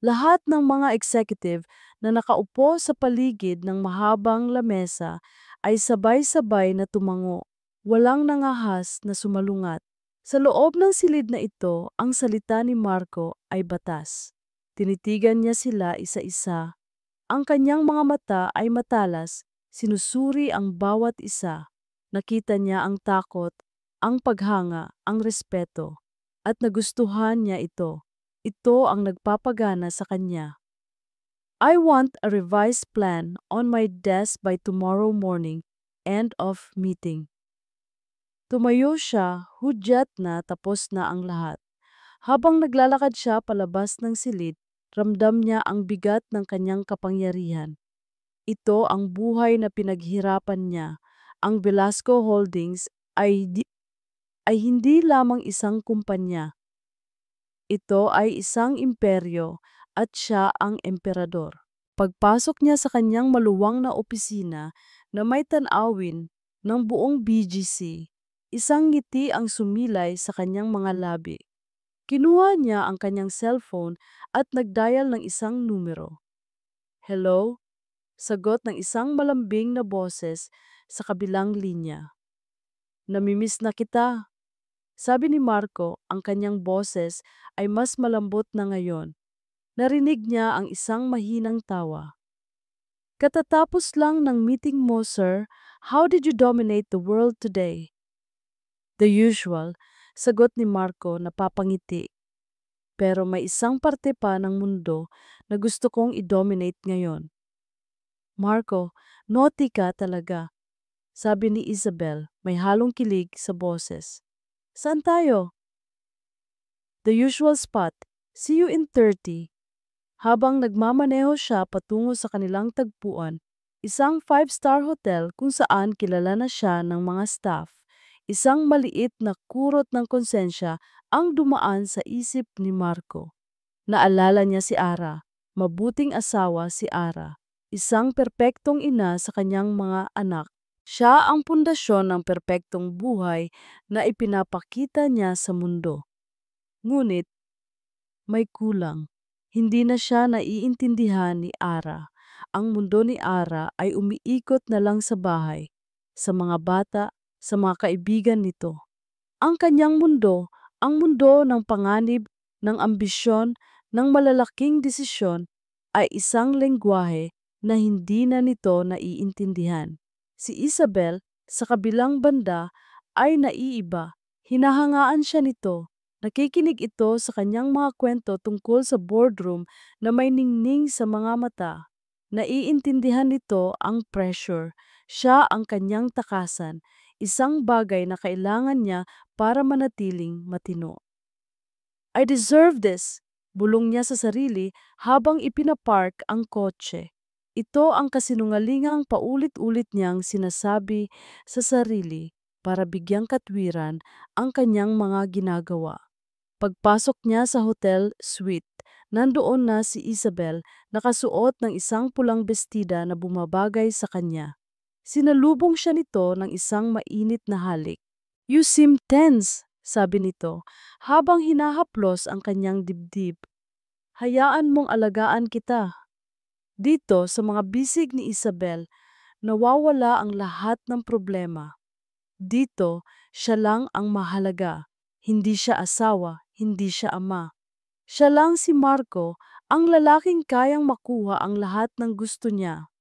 Lahat ng mga executive na nakaupo sa paligid ng mahabang lamesa ay sabay-sabay na tumango. Walang nangahas na sumalungat. Sa loob ng silid na ito, ang salita ni Marco ay batas. Tinitigan niya sila isa-isa. Ang kanyang mga mata ay matalas, sinusuri ang bawat isa. Nakita niya ang takot, ang paghanga, ang respeto, at nagustuhan niya ito. Ito ang nagpapagana sa kanya. I want a revised plan on my desk by tomorrow morning. End of meeting. Tumayo siya, hudyat na tapos na ang lahat. Habang naglalakad siya palabas ng silid, ramdam niya ang bigat ng kanyang kapangyarihan. Ito ang buhay na pinaghirapan niya. Ang Velasco Holdings ay hindi lamang isang kumpanya. Ito ay isang imperyo at siya ang emperador. Pagpasok niya sa kanyang maluwang na opisina na may tanawin ng buong BGC. Isang ngiti ang sumilay sa kanyang mga labi. Kinuha niya ang kanyang cellphone at nagdial ng isang numero. Hello? Sagot ng isang malambing na boses sa kabilang linya. Namimiss na kita. Sabi ni Marco, ang kanyang boses ay mas malambot na ngayon. Narinig niya ang isang mahinang tawa. Katatapos lang ng meeting mo, sir. How did you dominate the world today? The usual, sagot ni Marco na papangiti. Pero may isang parte pa ng mundo na gusto kong i-dominate ngayon. Marco, naughty ka talaga, sabi ni Isabel, may halong kilig sa boses. Saan tayo? The usual spot. See you in 30. Habang nagmamaneho siya patungo sa kanilang tagpuan, isang 5-star hotel kung saan kilala na siya ng mga staff. Isang maliit na kurot ng konsensya ang dumaan sa isip ni Marco. Naalala niya si Ara, mabuting asawa si Ara, isang perpektong ina sa kanyang mga anak. Siya ang pundasyon ng perpektong buhay na ipinapakita niya sa mundo. Ngunit, may kulang. Hindi na siya naiintindihan ni Ara. Ang mundo ni Ara ay umiikot na lang sa bahay, sa mga bata, sa mga kaibigan nito. Ang kanyang mundo, ang mundo ng panganib, ng ambisyon, ng malalaking desisyon, ay isang lengguwahe na hindi na nito naiintindihan. Si Isabel, sa kabilang banda, ay naiiba. Hinahangaan siya nito. Nakikinig ito sa kanyang mga kwento tungkol sa boardroom na may ningning sa mga mata. Naiintindihan nito ang pressure. Siya ang kanyang takasan, isang bagay na kailangan niya para manatiling matino. I deserve this, bulong niya sa sarili habang ipinapark ang kotse. Ito ang kasinungalingang paulit-ulit niyang sinasabi sa sarili para bigyang katwiran ang kanyang mga ginagawa. Pagpasok niya sa hotel suite, nandoon na si Isabel nakasuot ng isang pulang bestida na bumabagay sa kanya. Sinalubong siya nito ng isang mainit na halik. You seem tense, sabi nito, habang hinahaplos ang kanyang dibdib. Hayaan mong alagaan kita. Dito sa mga bisig ni Isabel, nawawala ang lahat ng problema. Dito, siya lang ang mahalaga. Hindi siya asawa, hindi siya ama. Siya lang si Marco, ang lalaking kayang makuha ang lahat ng gusto niya.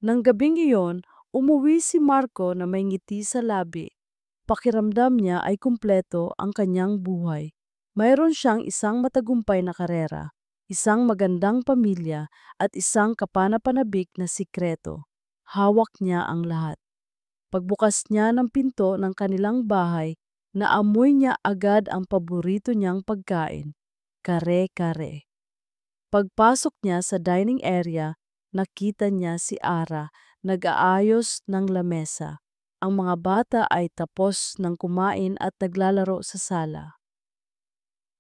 Nang gabing iyon, umuwi si Marco na may ngiti sa labi. Pakiramdam niya ay kumpleto ang kanyang buhay. Mayroon siyang isang matagumpay na karera, isang magandang pamilya at isang kapanapanabik na sikreto. Hawak niya ang lahat. Pagbukas niya ng pinto ng kanilang bahay, naamoy niya agad ang paborito niyang pagkain, kare-kare. Pagpasok niya sa dining area, nakita niya si Ara nag-aayos ng lamesa. Ang mga bata ay tapos ng kumain at naglalaro sa sala.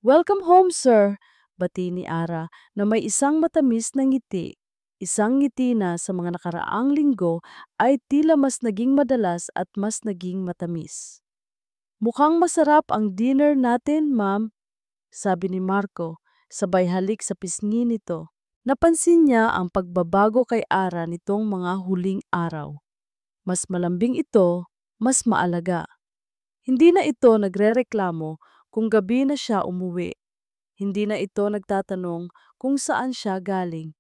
Welcome home, sir! Bati ni Ara na may isang matamis na ngiti. Isang ngiti na sa mga nakaraang linggo ay tila mas naging madalas at mas naging matamis. Mukhang masarap ang dinner natin, ma'am, sabi ni Marco, sabay halik sa pisngi nito. Napansin niya ang pagbabago kay Ara nitong mga huling araw. Mas malambing ito, mas maalaga. Hindi na ito nagrereklamo kung gabi na siya umuwi. Hindi na ito nagtatanong kung saan siya galing.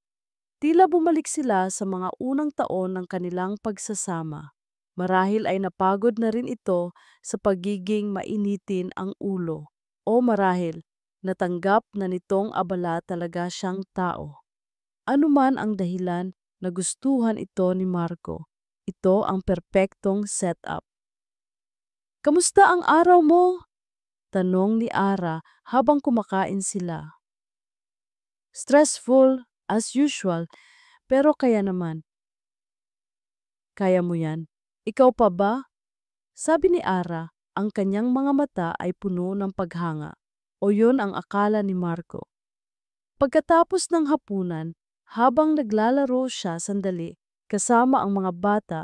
Tila bumalik sila sa mga unang taon ng kanilang pagsasama. Marahil ay napagod na rin ito sa pagiging mainitin ang ulo. O marahil, natanggap na nitong abala talaga siyang tao. Ano man ang dahilan, nagustuhan ito ni Marco. Ito ang perpektong setup. Kamusta ang araw mo? Tanong ni Ara habang kumakain sila. Stressful, as usual, pero kaya naman. Kaya mo yan. Ikaw pa ba? Sabi ni Ara, ang kanyang mga mata ay puno ng paghanga. O yun ang akala ni Marco. Pagkatapos ng hapunan, habang naglalaro siya sandali kasama ang mga bata,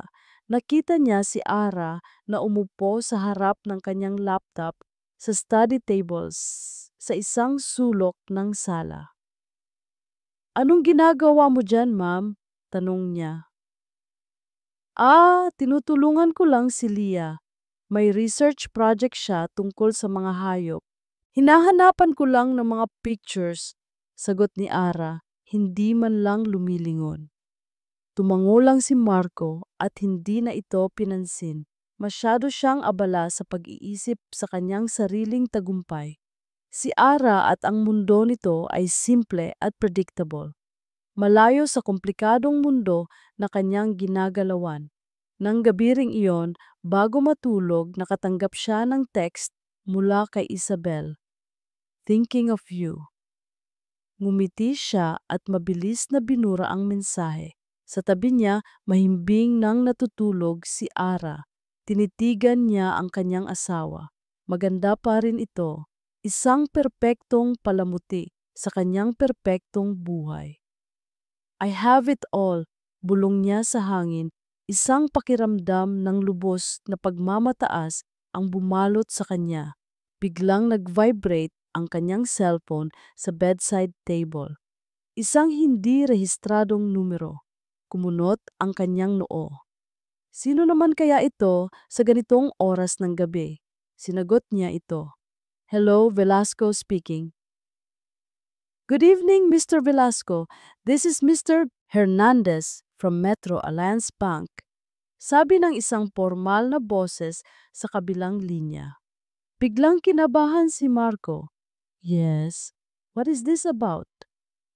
Nakita niya si Ara na umupo sa harap ng kanyang laptop sa study tables sa isang sulok ng sala. "Anong ginagawa mo dyan, ma'am?" tanong niya. Tinutulungan ko lang si Leah. May research project siya tungkol sa mga hayop. Hinahanapan ko lang ng mga pictures, sagot ni Ara, hindi man lang lumilingon. Tumango lang si Marco at hindi na ito pinansin. Masyado siyang abala sa pag-iisip sa kanyang sariling tagumpay. Si Ara at ang mundo nito ay simple at predictable. Malayo sa komplikadong mundo na kanyang ginagalawan. Nang gabi ring iyon, bago matulog, nakatanggap siya ng text mula kay Isabel. "Thinking of you." Ngumiti siya at mabilis na binura ang mensahe. Sa tabi niya, mahimbing nang natutulog si Ara. Tinitigan niya ang kanyang asawa. Maganda pa rin ito. Isang perpektong palamuti sa kanyang perpektong buhay. "I have it all," bulong niya sa hangin. Isang pakiramdam ng lubos na pagmamataas ang bumalot sa kanya. Biglang nag-vibrate ang kanyang cellphone sa bedside table. Isang hindi rehistradong numero. Kumunot ang kanyang noo. Sino naman kaya ito sa ganitong oras ng gabi? Sinagot niya ito. "Hello, Velasco speaking." "Good evening, Mr. Velasco. This is Mr. Hernandez from Metro Alliance Bank." Sabi ng isang formal na boses sa kabilang linya. Biglang kinabahan si Marco. "Yes, what is this about?"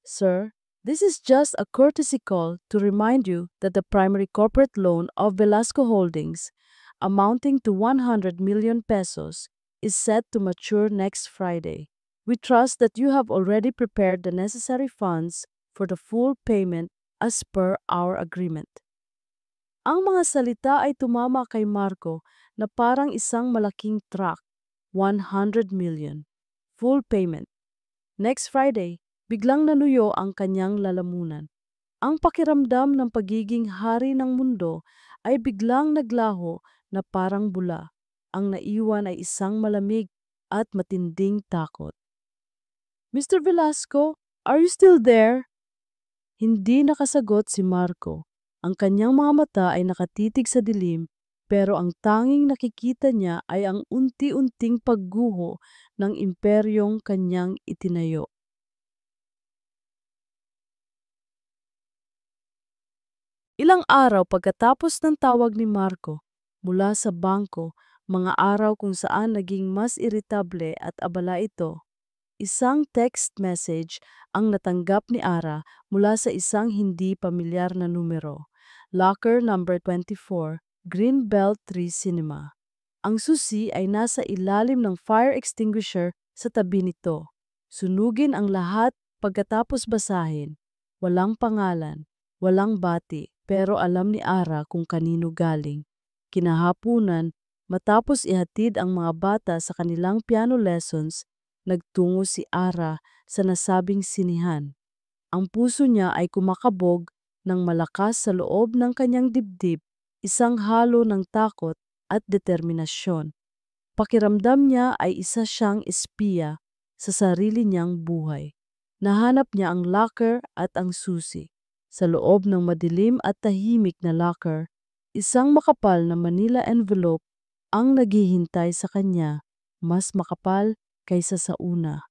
"Sir, this is just a courtesy call to remind you that the primary corporate loan of Velasco Holdings, amounting to 100 million pesos, is set to mature next Friday. We trust that you have already prepared the necessary funds for the full payment as per our agreement." Ang mga salita ay tumama kay Marco na parang isang malaking truck. 100 million. Full payment. Next Friday, biglang nanuyo ang kanyang lalamunan. Ang pakiramdam ng pagiging hari ng mundo ay biglang naglaho na parang bula. Ang naiwan ay isang malamig at matinding takot. "Mr. Velasco, are you still there?" Hindi nakasagot si Marco. Ang kanyang mga mata ay nakatitig sa dilim, pero ang tanging nakikita niya ay ang unti-unting pagguho ng imperyong kanyang itinayo. Ilang araw pagkatapos ng tawag ni Marco mula sa bangko, mga araw kung saan naging mas iritable at abala ito, isang text message ang natanggap ni Ara mula sa isang hindi pamilyar na numero. Locker number 24, Greenbelt 3 Cinema. Ang susi ay nasa ilalim ng fire extinguisher sa tabi nito. Sunugin ang lahat pagkatapos basahin. Walang pangalan, walang bati, pero alam ni Ara kung kanino galing. Kinahapunan, matapos ihatid ang mga bata sa kanilang piano lessons, nagtungo si Ara sa nasabing sinihan. Ang puso niya ay kumakabog ng malakas sa loob ng kanyang dibdib, isang halo ng takot at determinasyon. Pakiramdam niya ay isa siyang espiya sa sarili niyang buhay. Nahanap niya ang locker at ang susi. Sa loob ng madilim at tahimik na locker, isang makapal na Manila envelope ang naghihintay sa kanya, mas makapal kaysa sa una.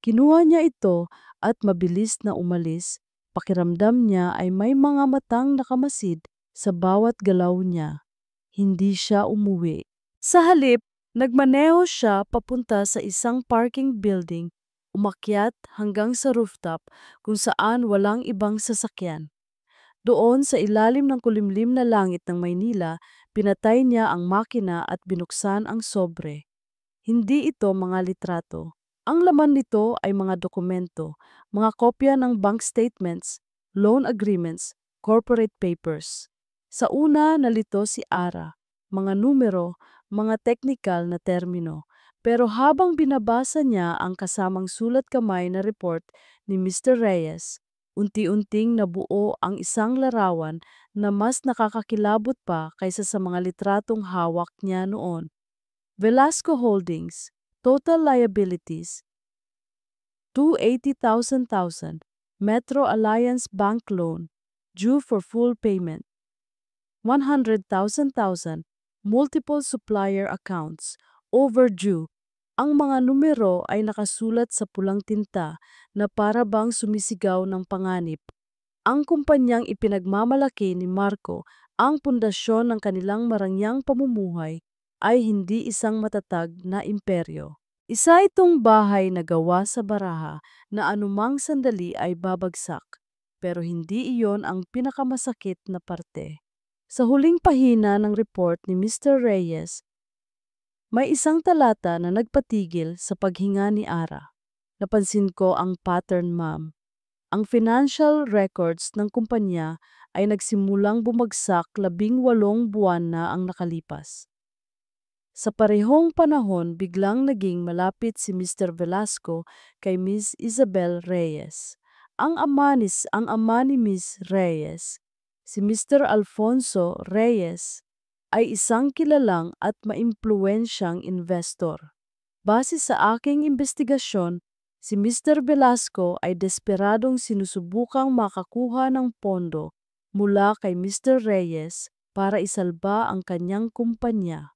Kinuha niya ito at mabilis na umalis. Pakiramdam niya ay may mga matang nakamasid sa bawat galaw niya. Hindi siya umuwi. Sa halip, nagmaneho siya papunta sa isang parking building, umakyat hanggang sa rooftop kung saan walang ibang sasakyan. Doon sa ilalim ng kulimlim na langit ng Maynila, pinatay niya ang makina at binuksan ang sobre. Hindi ito mga litrato. Ang laman nito ay mga dokumento, mga kopya ng bank statements, loan agreements, corporate papers. Sa una nalito si Ara, mga numero, mga technical na termino. Pero habang binabasa niya ang kasamang sulat kamay na report ni Mr. Reyes, Unti-unting nabuo ang isang larawan na mas nakakakilabot pa kaysa sa mga litratong hawak niya noon. Velasco Holdings, total liabilities, 280,000. Metro Alliance Bank loan, due for full payment, 100,000. Multiple supplier accounts, overdue. Ang mga numero ay nakasulat sa pulang tinta na para bang sumisigaw ng panganib. Ang kumpanyang ipinagmamalaki ni Marco, ang pundasyon ng kanilang marangyang pamumuhay, ay hindi isang matatag na imperyo. Isa itong bahay na gawa sa baraha na anumang sandali ay babagsak, pero hindi iyon ang pinakamasakit na parte. Sa huling pahina ng report ni Mr. Reyes, may isang talata na nagpatigil sa paghinga ni Ara. Napansin ko ang pattern, ma'am. Ang financial records ng kumpanya ay nagsimulang bumagsak 18 buwan na ang nakalipas. Sa parehong panahon, biglang naging malapit si Mr. Velasco kay Ms. Isabel Reyes. Ang ama ni Ms. Reyes, si Mr. Alfonso Reyes, ay isang kilalang at maimpluwensyang investor. Base sa aking investigasyon, si Mr. Velasco ay desperadong sinusubukang makakuha ng pondo mula kay Mr. Reyes para isalba ang kanyang kumpanya.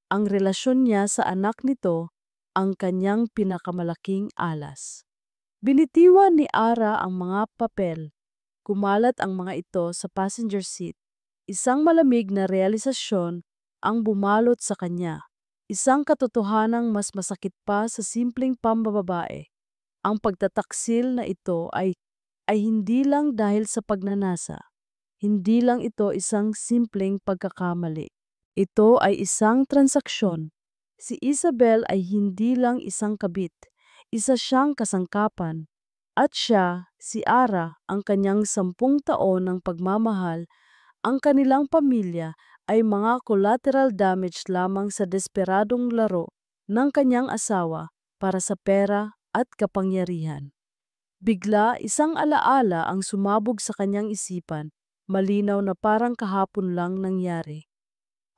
Ang relasyon niya sa anak nito ang kanyang pinakamalaking alas. Binitiwan ni Ara ang mga papel. Kumalat ang mga ito sa passenger seat. Isang malamig na realisasyon ang bumalot sa kanya. Isang katotohanang mas masakit pa sa simpleng pambababae. Ang pagtataksil na ito ay hindi lang dahil sa pagnanasa. Hindi lang ito isang simpleng pagkakamali. Ito ay isang transaksyon. Si Isabel ay hindi lang isang kabit, isa siyang kasangkapan. At siya, si Ara, ang kanyang 10 taon ng pagmamahal, ang kanilang pamilya ay mga collateral damage lamang sa desperadong laro ng kanyang asawa para sa pera at kapangyarihan. Bigla isang alaala ang sumabog sa kanyang isipan, malinaw na parang kahapon lang nangyari.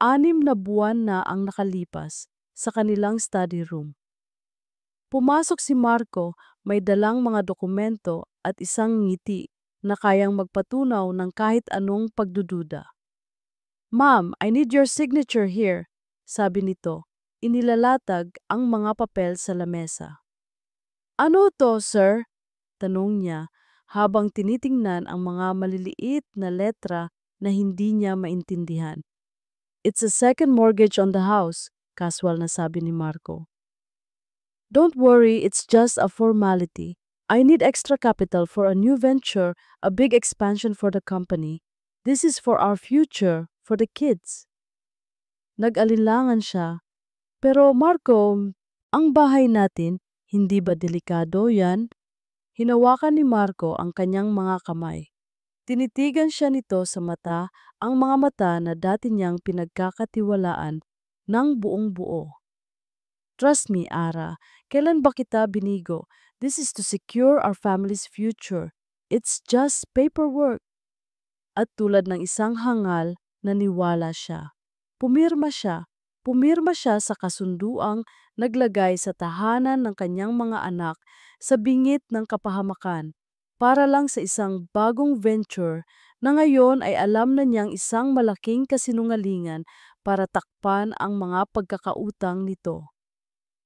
6 na buwan na ang nakalipas sa kanilang study room. Pumasok si Marco, may dalang mga dokumento at isang ngiti na kayang magpatunaw ng kahit anong pagdududa. "Ma'am, I need your signature here," sabi nito. Inilalatag ang mga papel sa lamesa. "Ano to, sir?" tanong niya habang tinitingnan ang mga maliliit na letra na hindi niya maintindihan. "It's a second mortgage on the house," casual na sabi ni Marco. "Don't worry, it's just a formality. I need extra capital for a new venture, a big expansion for the company. This is for our future, for the kids." Nag-alinlangan siya. "Pero Marco, ang bahay natin, hindi ba delikado yan?" Hinawakan ni Marco ang kanyang mga kamay. Tinitigan siya nito sa mata, ang mga mata na dati niyang pinagkakatiwalaan ng buong buo. "Trust me, Ara. Kailan ba kita binigo? This is to secure our family's future. It's just paperwork." At tulad ng isang hangal, naniwala siya. Pumirma siya. Pumirma siya sa kasunduang naglagay sa tahanan ng kanyang mga anak sa bingit ng kapahamakan para lang sa isang bagong venture na ngayon ay alam na niyang isang malaking kasinungalingan para takpan ang mga pagkakautang nito.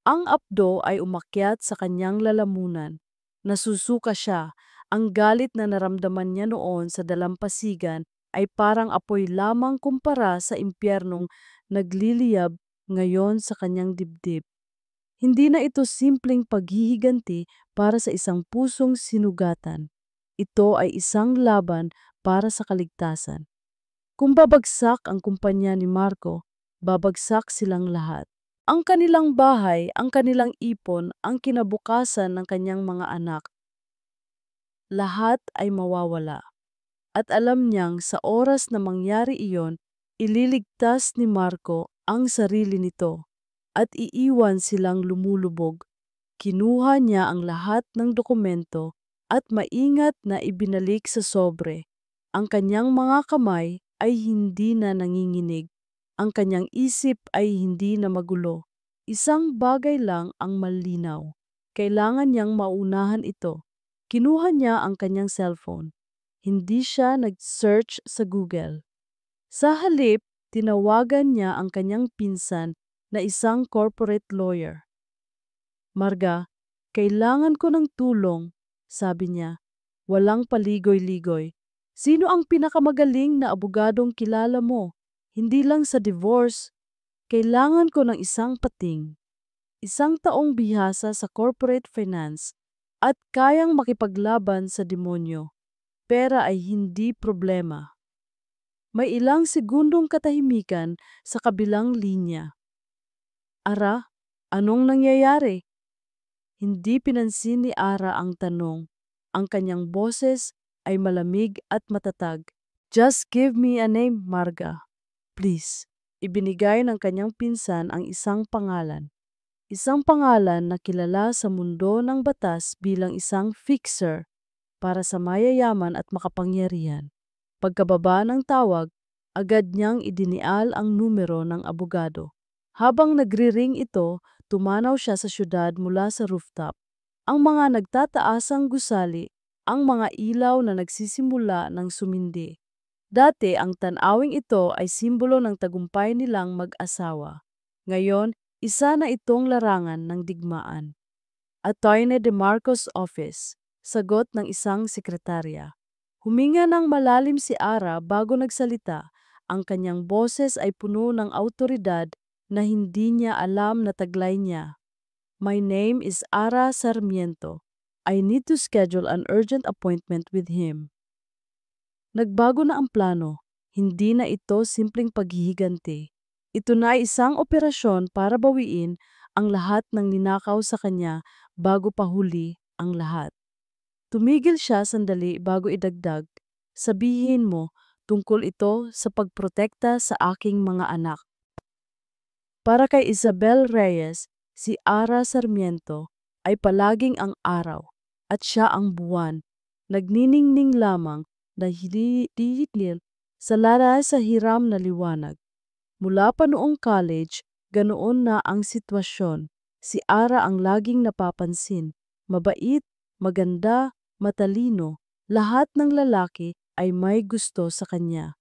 Ang apdo ay umakyat sa kanyang lalamunan. Nasusuka siya. Ang galit na naramdaman niya noon sa dalampasigan ay parang apoy lamang kumpara sa impyernong nagliliyab ngayon sa kanyang dibdib. Hindi na ito simpleng paghihiganti para sa isang pusong sinugatan. Ito ay isang laban para sa kaligtasan. Kung babagsak ang kumpanya ni Marco, babagsak silang lahat. Ang kanilang bahay, ang kanilang ipon, ang kinabukasan ng kanyang mga anak. Lahat ay mawawala. At alam niyang sa oras na mangyari iyon, ililigtas ni Marco ang sarili nito at iiwan silang lumulubog. Kinuha niya ang lahat ng dokumento at maingat na ibinalik sa sobre. Ang kanyang mga kamay ay hindi na nanginginig. Ang kanyang isip ay hindi na magulo. Isang bagay lang ang malinaw. Kailangan niyang maunahan ito. Kinuha niya ang kanyang cellphone. Hindi siya nag-search sa Google. Sa halip, tinawagan niya ang kanyang pinsan na isang corporate lawyer. "Marga, kailangan ko ng tulong," sabi niya. Walang paligoy-ligoy. "Sino ang pinakamagaling na abogadong kilala mo? Hindi lang sa divorce. Kailangan ko ng isang pating. Isang taong bihasa sa corporate finance at kayang makipaglaban sa demonyo. Pera ay hindi problema." May ilang segundong katahimikan sa kabilang linya. "Ara, anong nangyayari?" Hindi pinansin ni Ara ang tanong. Ang kanyang boses ay malamig at matatag. "Just give me a name, Marga. Please." Ibinigay ng kanyang pinsan ang isang pangalan. Isang pangalan na kilala sa mundo ng batas bilang isang fixer para sa mayayaman at makapangyarihan. Pagkababa ng tawag, agad niyang idinial ang numero ng abogado. Habang nagri-ring ito, tumanaw siya sa syudad mula sa rooftop. Ang mga nagtataasang gusali, ang mga ilaw na nagsisimula ng sumindi. Dati ang tanawing ito ay simbolo ng tagumpay nilang mag-asawa. Ngayon, isa na itong larangan ng digmaan. "Attorney De Marcos office," sagot ng isang sekretarya. Huminga ng malalim si Ara bago nagsalita. Ang kanyang boses ay puno ng awtoridad na hindi niya alam na taglay niya. "My name is Ara Sarmiento. I need to schedule an urgent appointment with him." Nagbago na ang plano. Hindi na ito simpleng paghihiganti. Ito na ay isang operasyon para bawiin ang lahat ng ninakaw sa kanya bago pa huli ang lahat. Tumigil siya sandali bago idagdag. "Sabihin mo, tungkol ito sa pagprotekta sa aking mga anak." Para kay Isabel Reyes, si Ara Sarmiento ay palaging ang araw at siya ang buwan. Nagniningning lamang na hililil sa sa hiram na liwanag. Mula pa noong college, ganoon na ang sitwasyon. Si Ara ang laging napapansin. Mabait, maganda, matalino. Lahat ng lalaki ay may gusto sa kanya.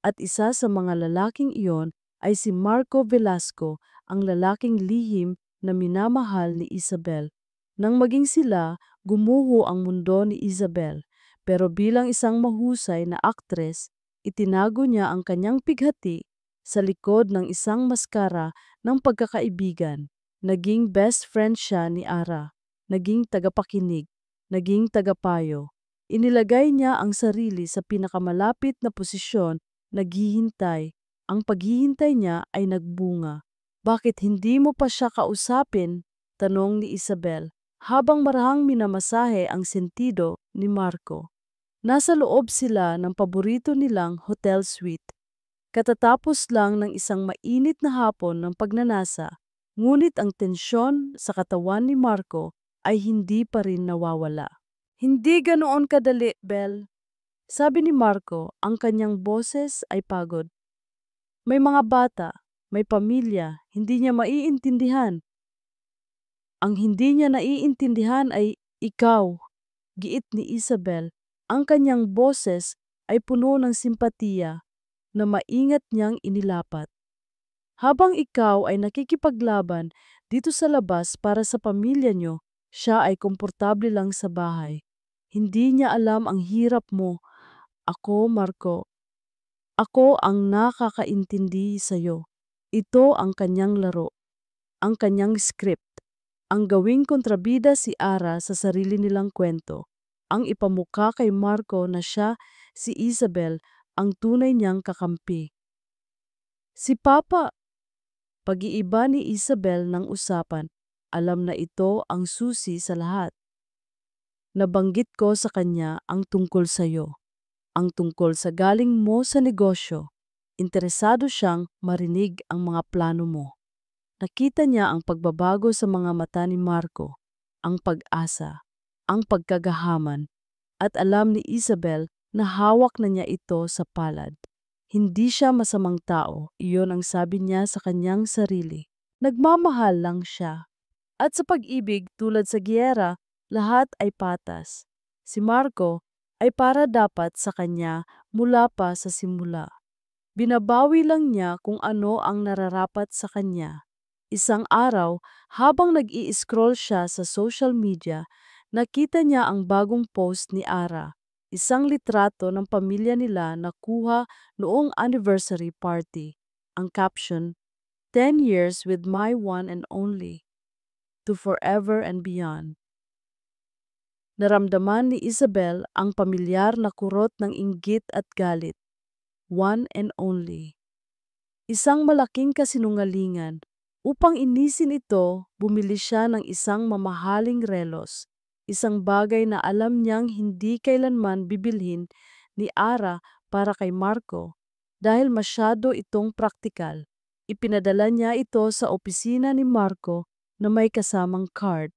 At isa sa mga lalaking iyon ay si Marco Velasco, ang lalaking lihim na minamahal ni Isabel. Nang maging sila, gumuho ang mundo ni Isabel. Pero bilang isang mahusay na aktres, itinago niya ang kanyang pighati sa likod ng isang maskara ng pagkakaibigan. Naging best friend siya ni Ara. Naging tagapakinig. Naging tagapayo. Inilagay niya ang sarili sa pinakamalapit na posisyon, naghihintay. Ang paghihintay niya ay nagbunga. "Bakit hindi mo pa siya kausapin?" tanong ni Isabel, habang marahang minamasahe ang sentido ni Marco. Nasa loob sila ng paborito nilang hotel suite. Katatapos lang ng isang mainit na hapon ng pagnanasa, ngunit ang tensyon sa katawan ni Marco ay hindi pa rin nawawala. "Hindi ganoon kadali, Belle," sabi ni Marco, ang kanyang boses ay pagod. "May mga bata, may pamilya, hindi niya maiintindihan." "Ang hindi niya naiintindihan ay ikaw," giit ni Isabel. Ang kanyang boses ay puno ng simpatiya na maingat niyang inilapat. "Habang ikaw ay nakikipaglaban dito sa labas para sa pamilya niyo, siya ay komportable lang sa bahay. Hindi niya alam ang hirap mo. Ako, Marco, ako ang nakakaintindi sa'yo." Ito ang kanyang laro, ang kanyang script, ang gawing kontrabida si Ara sa sarili nilang kwento, ang ipamukha kay Marco na siya, si Isabel, ang tunay niyang kakampi. "Si Papa," pag-iiba ni Isabel ng usapan, "alam na ito ang susi sa lahat. Nabanggit ko sa kanya ang tungkol sa'yo, ang tungkol sa galing mo sa negosyo. Interesado siyang marinig ang mga plano mo." Nakita niya ang pagbabago sa mga mata ni Marco, ang pag-asa, ang pagkagahaman at alam ni Isabel na hawak na niya ito sa palad. Hindi siya masamang tao, iyon ang sabi niya sa kanyang sarili. Nagmamahal lang siya. At sa pag-ibig tulad sa giyera, lahat ay patas. Si Marco ay para dapat sa kanya mula pa sa simula. Binabawi lang niya kung ano ang nararapat sa kanya. Isang araw, habang nag-i-scroll siya sa social media, nakita niya ang bagong post ni Ara. Isang litrato ng pamilya nila na kuha noong anniversary party. Ang caption, 10 years with my one and only, to forever and beyond. Naramdaman ni Isabel ang pamilyar na kurot ng inggit at galit. One and only. Isang malaking kasinungalingan. Upang inisin ito, bumili siya ng isang mamahaling relos. Isang bagay na alam niyang hindi kailanman bibilhin ni Ara para kay Marco dahil masyado itong praktikal. Ipinadala niya ito sa opisina ni Marco na may kasamang card.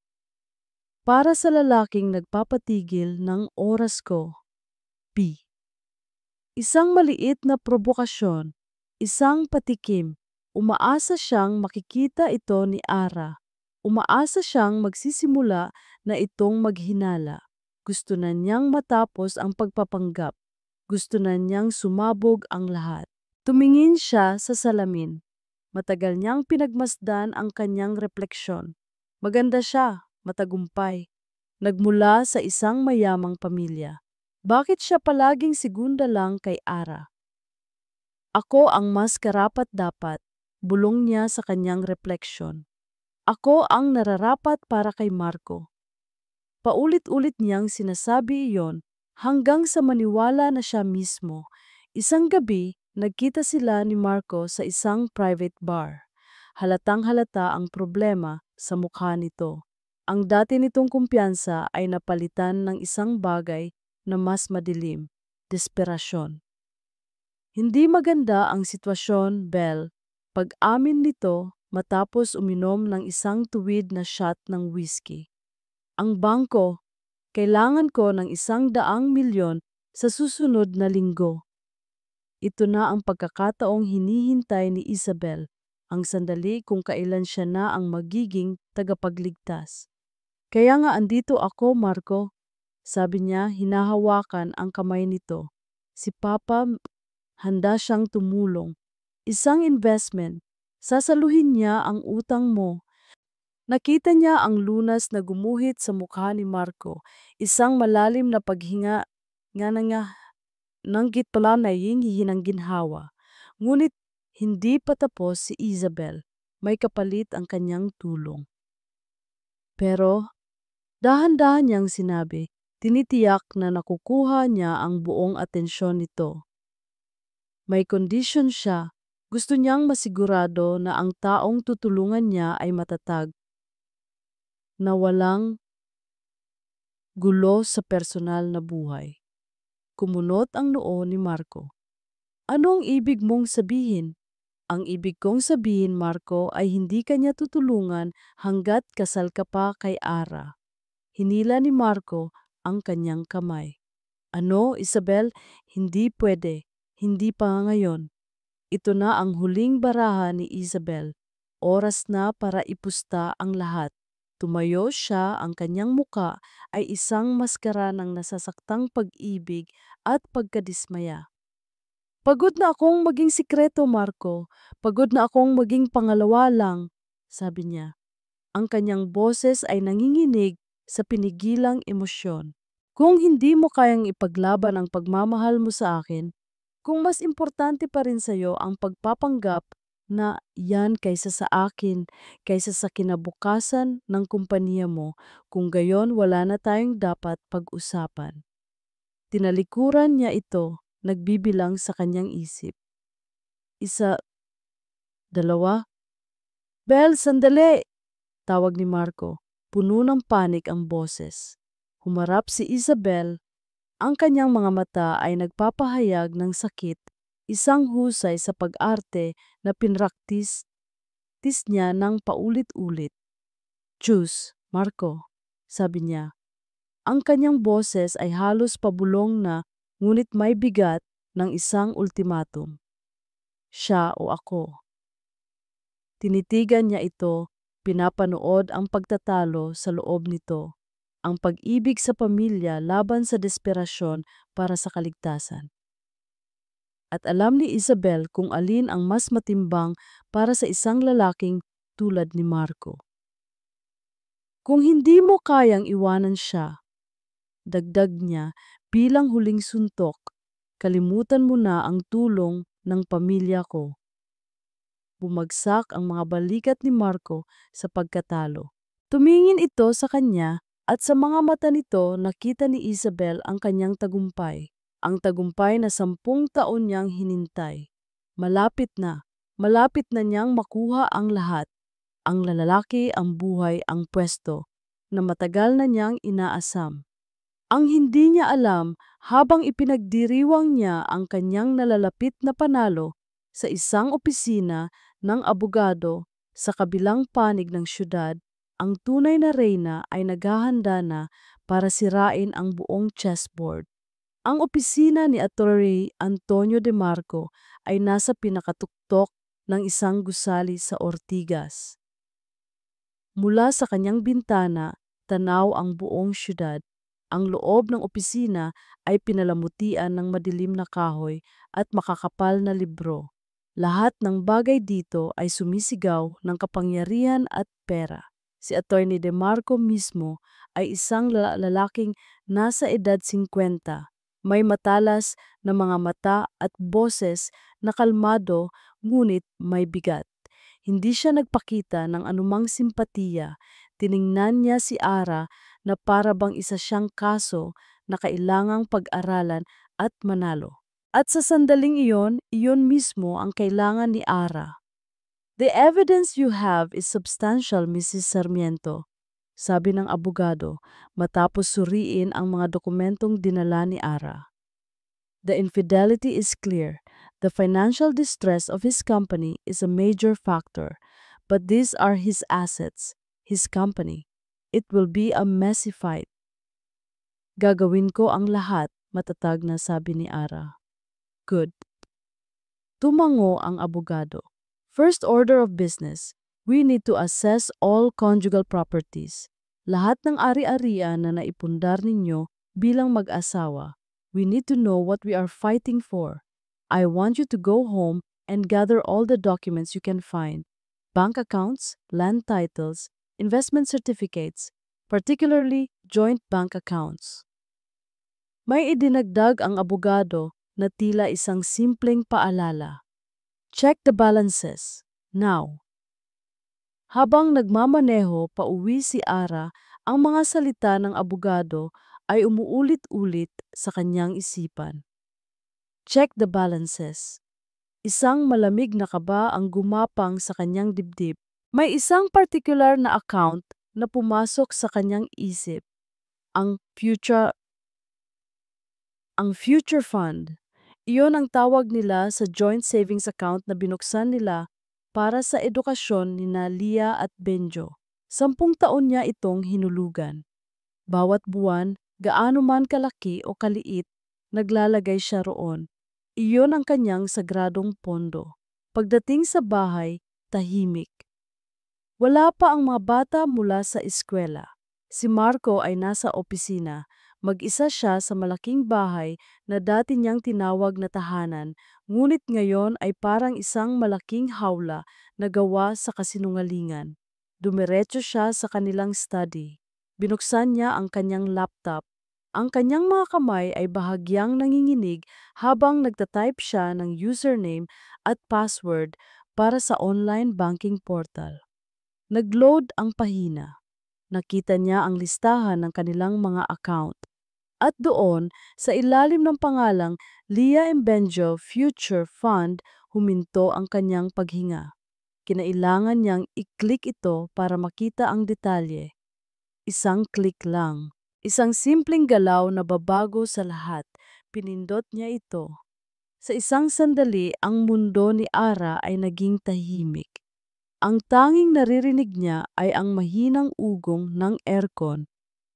Para sa lalaking nagpapatigil ng oras ko. P. Isang maliit na probokasyon, isang patikim. Umaasa siyang makikita ito ni Ara. Umaasa siyang magsisimula na itong maghinala. Gusto na niyang matapos ang pagpapanggap. Gusto na niyang sumabog ang lahat. Tumingin siya sa salamin. Matagal niyang pinagmasdan ang kanyang refleksyon. Maganda siya, matagumpay. Nagmula sa isang mayamang pamilya. Bakit siya palaging segunda lang kay Ara? Ako ang mas karapat-dapat, bulong niya sa kanyang refleksyon. Ako ang nararapat para kay Marco. Paulit-ulit niyang sinasabi iyon hanggang sa maniwala na siya mismo. Isang gabi, nagkita sila ni Marco sa isang private bar. Halatang-halata ang problema sa mukha nito. Ang dati nitong kumpiyansa ay napalitan ng isang bagay na mas madilim, desperasyon. Hindi maganda ang sitwasyon, Belle. Pag-amin nito matapos uminom ng isang tuwid na shot ng whiskey. Ang bangko, kailangan ko ng 100 milyon sa susunod na linggo. Ito na ang pagkakataong hinihintay ni Isabel, ang sandali kung kailan siya na ang magiging tagapagligtas. Kaya nga andito ako, Marco, sabi niya hinahawakan ang kamay nito. Si Papa, handa siyang tumulong. Isang investment, sasaluhin niya ang utang mo. Nakita niya ang lunas na gumuhit sa mukha ni Marco, isang malalim na paghinga nga nanggit pala na ang ginhawa. Ngunit hindi pa tapos si Isabel, may kapalit ang kanyang tulong. Pero dahan-dahan niyang sinabi, tinitiyak na nakukuha niya ang buong atensyon nito. May kondisyon siya. Gusto niyang masigurado na ang taong tutulungan niya ay matatag, na walang gulo sa personal na buhay. Kumunot ang noo ni Marco. Anong ibig mong sabihin? Ang ibig kong sabihin, Marco, ay hindi kanya tutulungan hanggat kasal ka pa kay Ara. Hinila ni Marco ang kanyang kamay. Ano, Isabel? Hindi pwede. Hindi pa ngayon. Ito na ang huling baraha ni Isabel. Oras na para ipusta ang lahat. Tumayo siya, ang kanyang muka ay isang maskara ng nasasaktang pag-ibig at pagkadismaya. Pagod na akong maging sikreto, Marco. Pagod na akong maging pangalawa lang, sabi niya. Ang kanyang boses ay nanginginig sa pinigilang emosyon. Kung hindi mo kayang ipaglaban ang pagmamahal mo sa akin, kung mas importante pa rin sa'yo ang pagpapanggap na yan kaysa sa akin, kaysa sa kinabukasan ng kumpanya mo, kung gayon wala na tayong dapat pag-usapan. Tinalikuran niya ito, nagbibilang sa kanyang isip. 1, 2. Bel, sandali! Tawag ni Marco, puno ng panik ang boses. Humarap si Isabel. Ang kanyang mga mata ay nagpapahayag ng sakit, isang husay sa pag-arte na pinraktis niya ng paulit-ulit. Diyos, Marco, sabi niya, Ang kanyang boses ay halos pabulong na ngunit may bigat ng isang ultimatum. Siya o ako. Tinitigan niya ito, pinapanood ang pagtatalo sa loob nito, ang pag-ibig sa pamilya laban sa desperasyon para sa kaligtasan. At alam ni Isabel kung alin ang mas matimbang para sa isang lalaking tulad ni Marco. Kung hindi mo kayang iwanan siya, dagdag niya bilang huling suntok, kalimutan mo na ang tulong ng pamilya ko. Bumagsak ang mga balikat ni Marco sa pagkatalo. Tumingin ito sa kanya at sa mga mata nito nakita ni Isabel ang kanyang tagumpay. Ang tagumpay na 10 taon niyang hinintay. Malapit na niyang makuha ang lahat. Ang lalaki, ang buhay, ang pwesto na matagal na niyang inaasam. Ang hindi niya alam habang ipinagdiriwang niya ang kanyang nalalapit na panalo sa isang opisina ng abogado sa kabilang panig ng syudad, ang tunay na reyna ay naghahanda na para sirain ang buong chessboard. Ang opisina ni Attorney Antonio De Marco ay nasa pinakatuktok ng isang gusali sa Ortigas. Mula sa kanyang bintana, tanaw ang buong syudad. Ang loob ng opisina ay pinalamutian ng madilim na kahoy at makakapal na libro. Lahat ng bagay dito ay sumisigaw ng kapangyarihan at pera. Si Attorney De Marco mismo ay isang lalaking nasa edad 50. May matalas na mga mata at boses na kalmado ngunit may bigat. Hindi siya nagpakita ng anumang simpatiya. Tiningnan niya si Ara na para bang isa siyang kaso na kailangang pag-aralan at manalo. At sa sandaling iyon mismo ang kailangan ni Ara. "The evidence you have is substantial, Mrs. Sarmiento," sabi ng abogado matapos suriin ang mga dokumentong dinala ni Ara. "The infidelity is clear. The financial distress of his company is a major factor, but these are his assets, his company. It will be a messy fight." "Gagawin ko ang lahat," matatag na sabi ni Ara. "Good." Tumango ang abogado. "First order of business, we need to assess all conjugal properties. Lahat ng ari-arian na naipundar ninyo bilang mag-asawa. We need to know what we are fighting for. I want you to go home and gather all the documents you can find. Bank accounts, land titles, investment certificates, particularly joint bank accounts." May idinagdag ang abogado na tila isang simpleng paalala. "Check the balances, now." Habang nagmamaneho pauwi si Ara, ang mga salita ng abogado ay umuulit-ulit sa kanyang isipan. Check the balances. Isang malamig na kaba ang gumapang sa kanyang dibdib. May isang partikular na account na pumasok sa kanyang isip. Ang future fund. Iyon ang tawag nila sa joint savings account na binuksan nila para sa edukasyon ni Lia at Benjo. 10 taon niya itong hinulugan. Bawat buwan, gaano man kalaki o kaliit, naglalagay siya roon. Iyon ang kanyang sagradong pondo. Pagdating sa bahay, tahimik. Wala pa ang mga bata mula sa eskwela. Si Marco ay nasa opisina. Mag-isa siya sa malaking bahay na dati niyang tinawag na tahanan, ngunit ngayon ay parang isang malaking hawla na gawa sa kasinungalingan. Dumiretso siya sa kanilang study. Binuksan niya ang kanyang laptop. Ang kanyang mga kamay ay bahagyang nanginginig habang nagtatype siya ng username at password para sa online banking portal. Nag-load ang pahina. Nakita niya ang listahan ng kanilang mga account. At doon, sa ilalim ng pangalang Lia and Benjo Future Fund, huminto ang kanyang paghinga. Kinailangan niyang i-click ito para makita ang detalye. Isang click lang. Isang simpleng galaw na babago sa lahat. Pinindot niya ito. Sa isang sandali, ang mundo ni Ara ay naging tahimik. Ang tanging naririnig niya ay ang mahinang ugong ng aircon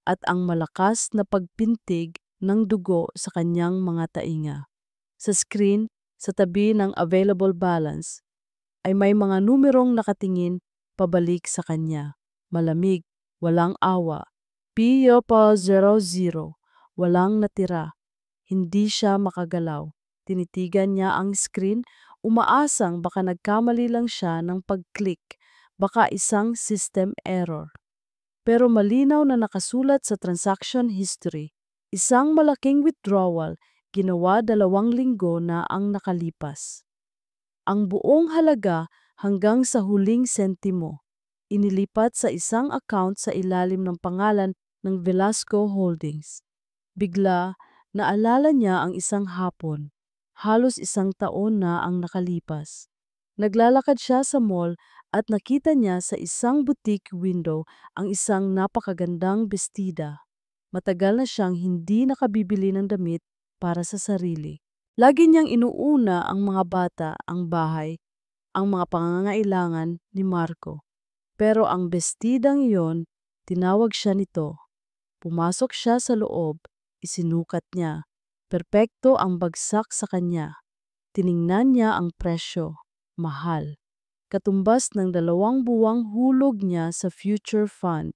at ang malakas na pagpintig ng dugo sa kanyang mga tainga. Sa screen, sa tabi ng available balance, ay may mga numerong nakatingin pabalik sa kanya. Malamig, walang awa. P00, walang natira. Hindi siya makagalaw. Tinitigan niya ang screen, umaasang baka nagkamali lang siya ng pag-click, baka isang system error. Pero malinaw na nakasulat sa transaction history, isang malaking withdrawal ginawa 2 linggo na ang nakalipas. Ang buong halaga hanggang sa huling sentimo, inilipat sa isang account sa ilalim ng pangalan ng Velasco Holdings. Bigla, naalala niya ang isang hapon. Halos 1 taon na ang nakalipas. Naglalakad siya sa mall at nakita niya sa isang boutique window ang isang napakagandang bestida. Matagal na siyang hindi nakabibili ng damit para sa sarili. Lagi niyang inuuna ang mga bata, ang bahay, ang mga pangangailangan ni Marco. Pero ang bestidang iyon, tinawag siya nito. Pumasok siya sa loob, isinukat niya. Perpekto ang bagsak sa kanya. Tiningnan niya ang presyo. Mahal. Katumbas ng 2 buwang hulog niya sa future fund.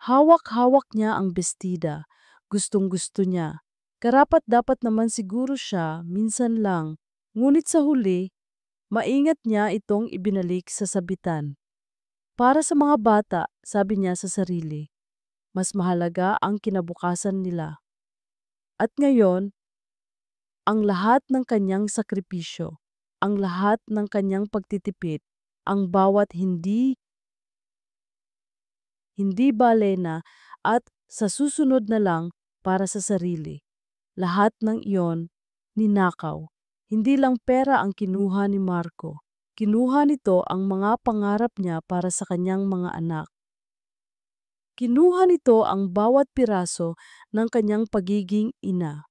Hawak-hawak niya ang bestida. Gustong-gusto niya. Karapat-dapat naman siguro siya, minsan lang. Ngunit sa huli, maingat niya itong ibinalik sa sabitan. Para sa mga bata, sabi niya sa sarili, mas mahalaga ang kinabukasan nila. At ngayon, ang lahat ng kanyang sakripisyo, ang lahat ng kanyang pagtitipid, ang bawat hindi balena at sa susunod na lang para sa sarili. Lahat ng iyon, ninakaw. Hindi lang pera ang kinuha ni Marco. Kinuha nito ang mga pangarap niya para sa kanyang mga anak. Kinuha nito ang bawat piraso ng kanyang pagiging ina.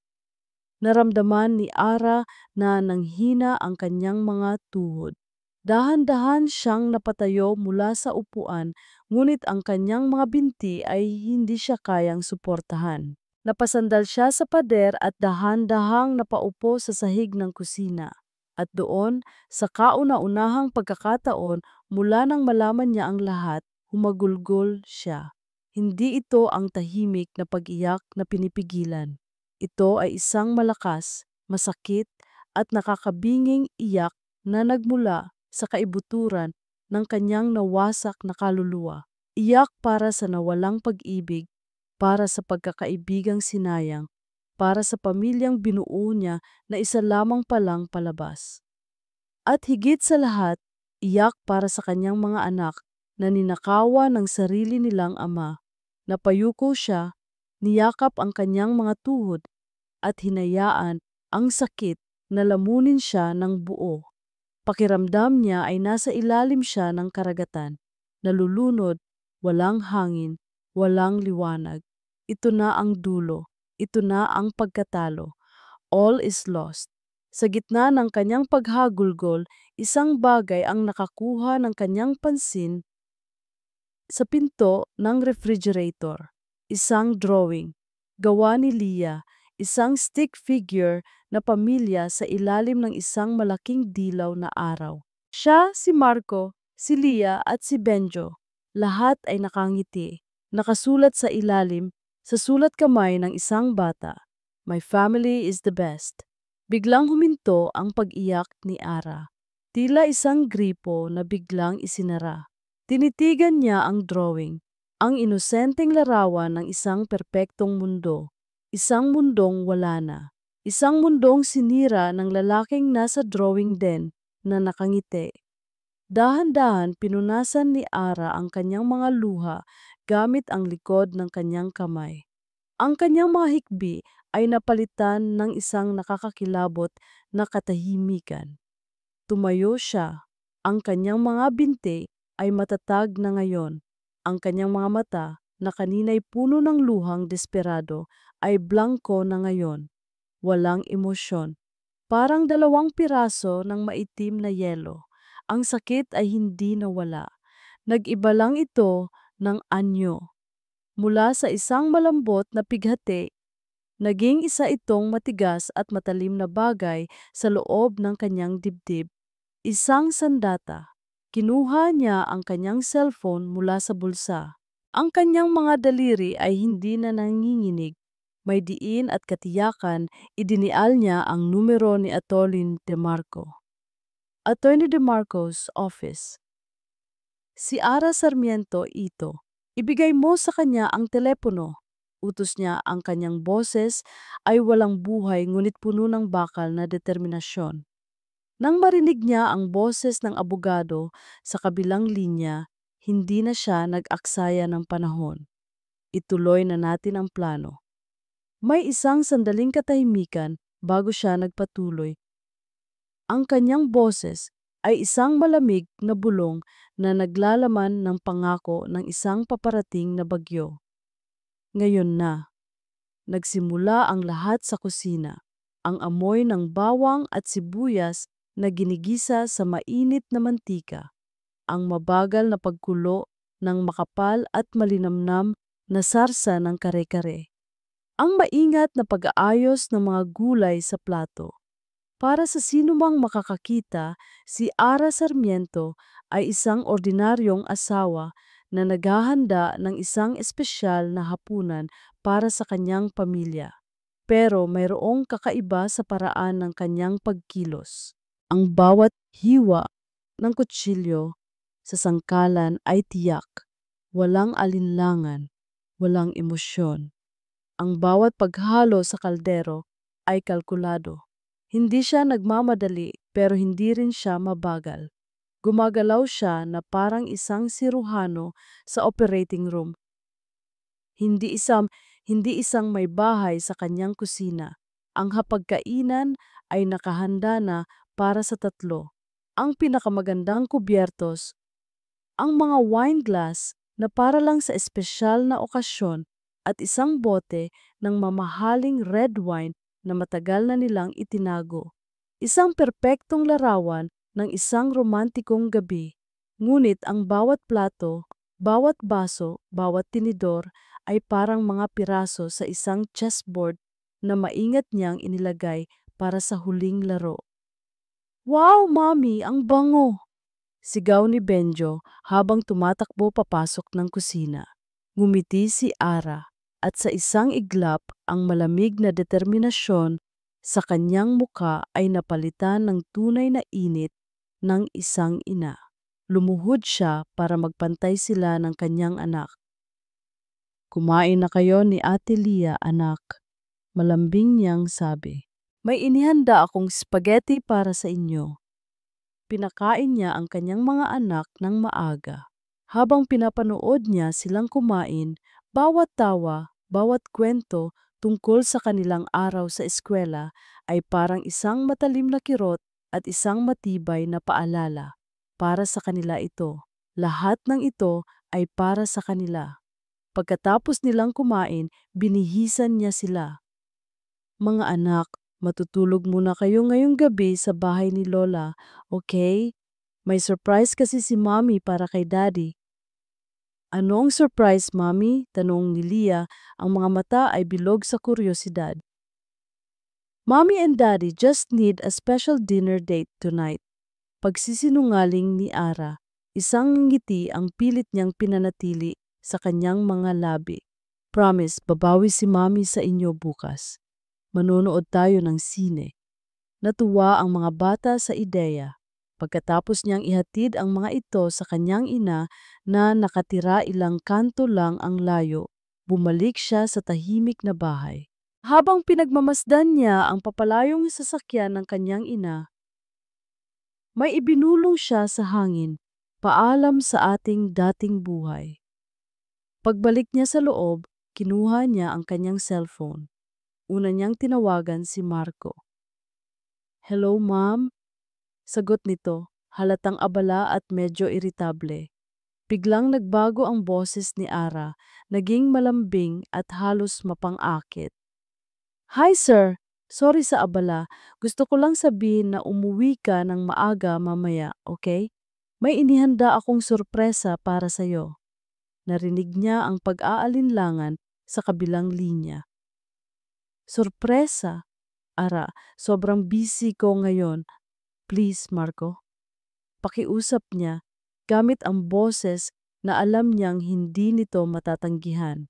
Naramdaman ni Ara na nanghina ang kanyang mga tuhod. Dahan-dahan siyang napatayo mula sa upuan, ngunit ang kanyang mga binti ay hindi siya kayang suportahan. Napasandal siya sa pader at dahan-dahang napaupo sa sahig ng kusina. At doon, sa kauna-unahang pagkakataon, mula nang malaman niya ang lahat, humagulgol siya. Hindi ito ang tahimik na pag-iyak na pinipigilan. Ito ay isang malakas, masakit, at nakakabinging iyak na nagmula sa kaibuturan ng kanyang nawasak na kaluluwa. Iyak para sa nawalang pag-ibig, para sa pagkakaibigang sinayang, para sa pamilyang binuo niya na isa lamang palang palabas. At higit sa lahat, iyak para sa kanyang mga anak na ninakawan ng sarili nilang ama. Napayuko siya, niyakap ang kanyang mga tuhod at hinayaan ang sakit na lamunin siya ng buo. Pakiramdam niya ay nasa ilalim siya ng karagatan, nalulunod, walang hangin, walang liwanag. Ito na ang dulo, ito na ang pagkatalo. All is lost. Sa gitna ng kanyang paghagulgol, isang bagay ang nakakuha ng kanyang pansin sa pinto ng refrigerator. Isang drawing, gawa ni Leah, isang stick figure na pamilya sa ilalim ng isang malaking dilaw na araw. Siya, si Marco, si Leah at si Benjo. Lahat ay nakangiti. Nakasulat sa ilalim, sa sulat kamay ng isang bata, "My family is the best." Biglang huminto ang pag-iyak ni Ara. Tila isang gripo na biglang isinara. Tinitigan niya ang drawing, ang inosenteng larawan ng isang perpektong mundo. Isang mundong wala na. Isang mundong sinira ng lalaking nasa drawing din na nakangiti. Dahan-dahan pinunasan ni Ara ang kanyang mga luha gamit ang likod ng kanyang kamay. Ang kanyang mga hikbi ay napalitan ng isang nakakakilabot na katahimikan. Tumayo siya. Ang kanyang mga binti ay matatag na ngayon. Ang kanyang mga mata na kanina'y puno ng luhang desperado ay blanko na ngayon. Walang emosyon. Parang 2 piraso ng maitim na yelo. Ang sakit ay hindi nawala. Nag-iba lang ito ng anyo. Mula sa isang malambot na pighati, naging isa itong matigas at matalim na bagay sa loob ng kanyang dibdib. Isang sandata. Kinuha niya ang kanyang cellphone mula sa bulsa. Ang kanyang mga daliri ay hindi na nanginginig. May diin at katiyakan, idinial niya ang numero ni Atty. DeMarco. Atty. DeMarco's office. Si Ara Sarmiento ito. Ibigay mo sa kanya ang telepono. Utos niya, ang kanyang boses ay walang buhay ngunit puno ng bakal na determinasyon. Nang marinig niya ang boses ng abogado sa kabilang linya, hindi na siya nag-aksaya ng panahon. Ituloy na natin ang plano. May isang sandaling katahimikan bago siya nagpatuloy. Ang kanyang boses ay isang malamig na bulong na naglalaman ng pangako ng isang paparating na bagyo. Ngayon na, nagsimula ang lahat sa kusina. Ang amoy ng bawang at sibuyas na ginigisa sa mainit na mantika. Ang mabagal na pagkulo ng makapal at malinamnam na sarsa ng kare-kare. Ang maingat na pag-aayos ng mga gulay sa plato. Para sa sinumang makakakita, si Ara Sarmiento ay isang ordinaryong asawa na naghahanda ng isang espesyal na hapunan para sa kanyang pamilya. Pero mayroong kakaiba sa paraan ng kanyang pagkilos. Ang bawat hiwa ng kutsilyo sa sangkalan ay tiyak, walang alinlangan, walang emosyon. Ang bawat paghalo sa kaldero ay kalkulado. Hindi siya nagmamadali pero hindi rin siya mabagal. Gumagalaw siya na parang isang siruhano sa operating room. Hindi isang may bahay sa kanyang kusina. Ang hapagkainan ay nakahanda na para sa tatlo. Ang pinakamagandang kubyertos, ang mga wine glass na para lang sa espesyal na okasyon at isang bote ng mamahaling red wine na matagal na nilang itinago. Isang perpektong larawan ng isang romantikong gabi. Ngunit ang bawat plato, bawat baso, bawat tinidor ay parang mga piraso sa isang chessboard na maingat niyang inilagay para sa huling laro. "Wow, Mommy! Ang bango!" Sigaw ni Benjo habang tumatakbo papasok ng kusina. Ngumiti si Ara at sa isang iglap ang malamig na determinasyon sa kanyang muka ay napalitan ng tunay na init ng isang ina. Lumuhod siya para magpantay sila ng kanyang anak. "Kumain na kayo ni Ate Lia, anak," malambing niyang sabi. "May inihanda akong spaghetti para sa inyo." Pinakain niya ang kanyang mga anak ng maaga. Habang pinapanood niya silang kumain, bawat tawa, bawat kwento tungkol sa kanilang araw sa eskwela ay parang isang matalim na kirot at isang matibay na paalala. Para sa kanila ito. Lahat ng ito ay para sa kanila. Pagkatapos nilang kumain, binihisan niya sila. "Mga anak, matutulog muna kayo ngayong gabi sa bahay ni Lola, okay? May surprise kasi si Mommy para kay Daddy." "Ano ang surprise, Mommy?" tanong ni Lia, ang mga mata ay bilog sa kuryosidad. "Mommy and Daddy just need a special dinner date tonight." Pagsisinungaling ni Ara, isang ngiti ang pilit niyang pinanatili sa kanyang mga labi. "Promise, babawi si Mommy sa inyo bukas. Manonood tayo ng sine." Natuwa ang mga bata sa ideya. Pagkatapos niyang ihatid ang mga ito sa kanyang ina na nakatira ilang kanto lang ang layo, bumalik siya sa tahimik na bahay. Habang pinagmamasdan niya ang papalayong sasakyan ng kanyang ina, may ibinulong siya sa hangin, "Paalam sa ating dating buhay." Pagbalik niya sa loob, kinuha niya ang kanyang cellphone. Una niyang tinawagan si Marco. "Hello, Ma'am?" Sagot nito, halatang abala at medyo iritable. Biglang nagbago ang boses ni Ara, naging malambing at halos mapang-akit. "Hi, sir! Sorry sa abala. Gusto ko lang sabihin na umuwi ka ng maaga mamaya, okay? May inihanda akong sorpresa para sa'yo." Narinig niya ang pag-aalinlangan sa kabilang linya. Sorpresa! Ara, sobrang busy ko ngayon. Please, Marco. Pakiusap niya gamit ang boses na alam niyang hindi nito matatanggihan.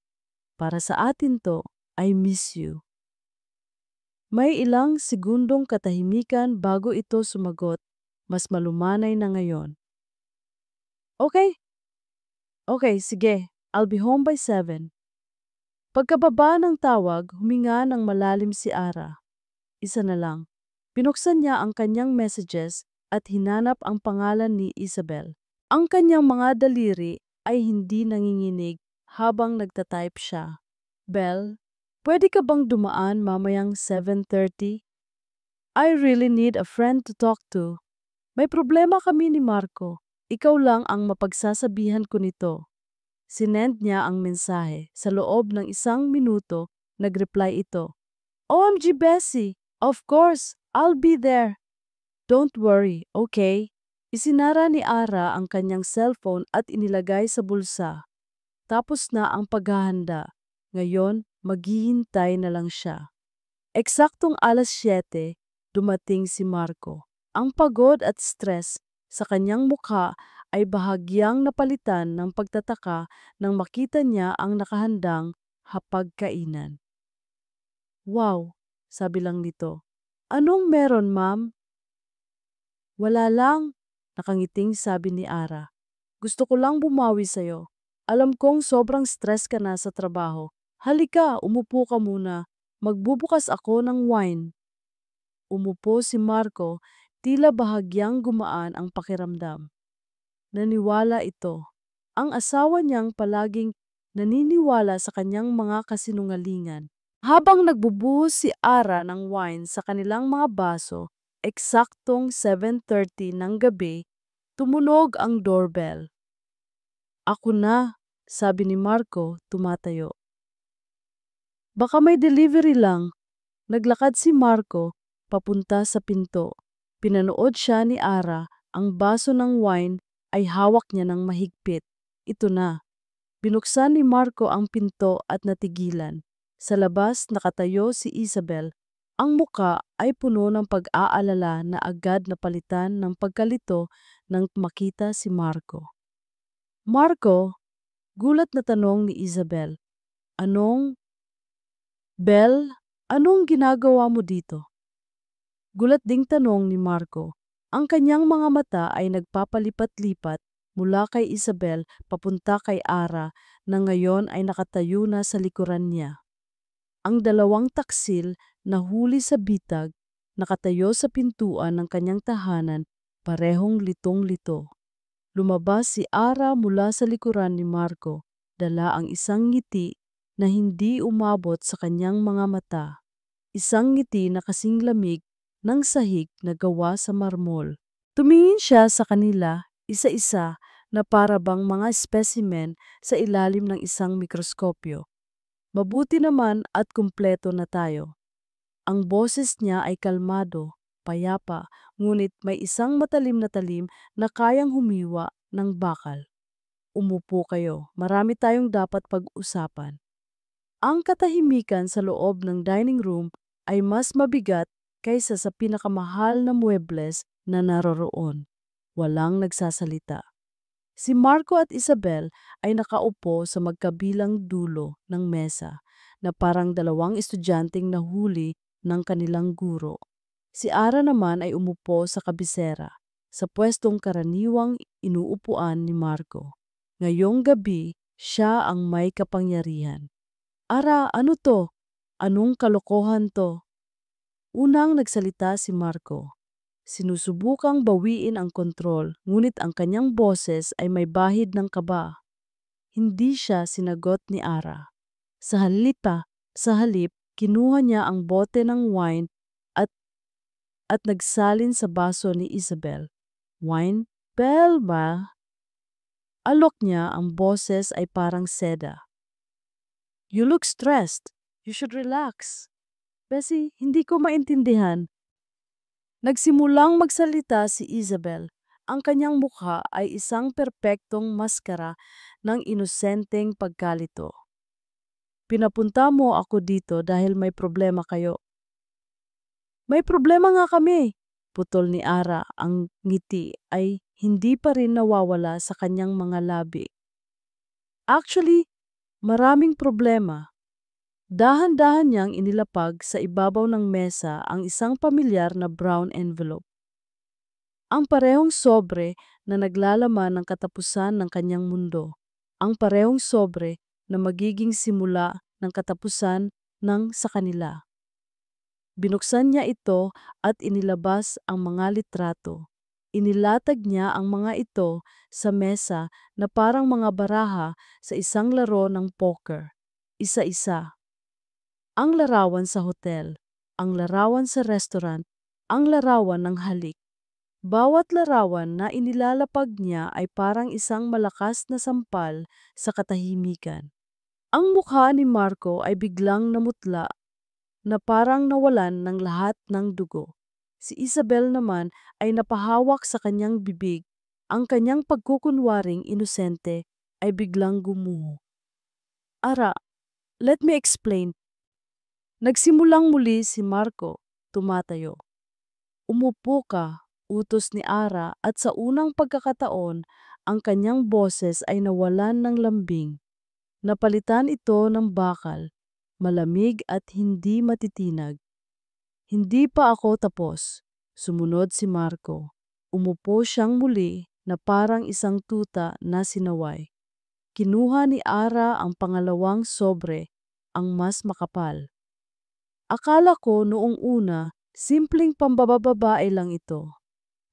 Para sa atin to, I miss you. May ilang segundong katahimikan bago ito sumagot. Mas malumanay na ngayon. Okay. Okay, sige. I'll be home by 7. Pagkababa ng tawag, huminga ng malalim si Ara. Isa na lang. Binuksan niya ang kanyang messages at hinanap ang pangalan ni Isabel. Ang kanyang mga daliri ay hindi nanginginig habang nagtatype siya. Belle, pwede ka bang dumaan mamayang 7:30? I really need a friend to talk to. May problema kami ni Marco. Ikaw lang ang mapagsasabihan ko nito. Sinend niya ang mensahe. Sa loob ng 1 minuto, nag-reply ito. OMG Bessie! Of course, I'll be there. Don't worry, okay? Isinara ni Ara ang kanyang cellphone at inilagay sa bulsa. Tapos na ang paghahanda. Ngayon, maghihintay na lang siya. Eksaktong 7:00, dumating si Marco. Ang pagod at stress sa kanyang mukha ay bahagyang napalitan ng pagtataka nang makita niya ang nakahandang hapagkainan. Wow, sabi lang nito. Anong meron, ma'am? Wala lang, nakangiting sabi ni Ara. Gusto ko lang bumawi sa'yo. Alam kong sobrang stress ka na sa trabaho. Halika, umupo ka muna. Magbubukas ako ng wine. Umupo si Marco, tila bahagyang gumaan ang pakiramdam. Naniwala ito. Ang asawa niyang palaging naniniwala sa kanyang mga kasinungalingan. Habang nagbubuhos si Ara ng wine sa kanilang mga baso, eksaktong 7:30 ng gabi, tumunog ang doorbell. Ako na, sabi ni Marco, tumatayo. Baka may delivery lang. Naglakad si Marco papunta sa pinto. Pinanood siya ni Ara, ang baso ng wine ay hawak niya ng mahigpit. Ito na. Binuksan ni Marco ang pinto at natigilan. Sa labas nakatayo si Isabel. Ang muka ay puno ng pag-aalala na agad napalitan ng pagkalito nang makita si Marco. Marco, gulat na tanong ni Isabel. Belle, anong ginagawa mo dito? Gulat ding tanong ni Marco. Ang kanyang mga mata ay nagpapalipat-lipat mula kay Isabel papunta kay Ara na ngayon ay nakatayo na sa likuran niya. Ang dalawang taksil na huli sa bitag, nakatayo sa pintuan ng kanyang tahanan, parehong litong-lito. Lumabas si Ara mula sa likuran ni Marco, dala ang isang ngiti na hindi umabot sa kanyang mga mata. Isang ngiti na kasing lamig ng sahig na gawa sa marmol. Tumingin siya sa kanila, isa-isa, na para bang mga specimen sa ilalim ng isang mikroskopyo. Mabuti naman at kumpleto na tayo. Ang boses niya ay kalmado, payapa, ngunit may isang matalim na talim na kayang humiwa ng bakal. Umupo kayo, marami tayong dapat pag-usapan. Ang katahimikan sa loob ng dining room ay mas mabigat kaysa sa pinakamahal na muebles na naroroon. Walang nagsasalita. Si Marco at Isabel ay nakaupo sa magkabilang dulo ng mesa na parang dalawang estudyanteng nahuli ng kanilang guro. Si Ara naman ay umupo sa kabisera, sa pwestong karaniwang inuupuan ni Marco. Ngayong gabi, siya ang may kapangyarihan. Ara, ano to? Anong kalokohan to? Unang nagsalita si Marco. Sinusubukang bawiin ang kontrol, ngunit ang kanyang boses ay may bahid ng kaba. Hindi siya sinagot ni Ara. Sa halip, kinuha niya ang bote ng wine at nagsalin sa baso ni Isabel. Wine? Belle ba? Alok niya, ang boses ay parang seda. You look stressed. You should relax. Bessie, hindi ko maintindihan. Nagsimulang magsalita si Isabel. Ang kanyang mukha ay isang perpektong maskara ng inosenteng pagkalito. Pinapunta mo ako dito dahil may problema kayo. May problema nga kami. Putol ni Ara, ang ngiti ay hindi pa rin nawawala sa kanyang mga labi. Actually, maraming problema. Dahan-dahan niyang inilapag sa ibabaw ng mesa ang isang pamilyar na brown envelope. Ang parehong sobre na naglalaman ng katapusan ng kanyang mundo. Ang parehong sobre na magiging simula ng katapusan ng sa kanila. Binuksan niya ito at inilabas ang mga litrato. Inilatag niya ang mga ito sa mesa na parang mga baraha sa isang laro ng poker. Isa-isa. Ang larawan sa hotel, ang larawan sa restaurant, ang larawan ng halik. Bawat larawan na inilalapag niya ay parang isang malakas na sampal sa katahimikan. Ang mukha ni Marco ay biglang namutla na parang nawalan ng lahat ng dugo. Si Isabel naman ay napahawak sa kanyang bibig. Ang kanyang pagkukunwaring inosente ay biglang gumuho. Ara, let me explain. Nagsimulang muli si Marco, tumatayo. Umupo ka, utos ni Ara at sa unang pagkakataon, ang kanyang boses ay nawalan ng lambing. Napalitan ito ng bakal, malamig at hindi matitinag. Hindi pa ako tapos. Sumunod si Marco. Umupo siyang muli na parang isang tuta na sinaway. Kinuha ni Ara ang pangalawang sobre, ang mas makapal. Akala ko noong una, simpleng pambababae lang ito.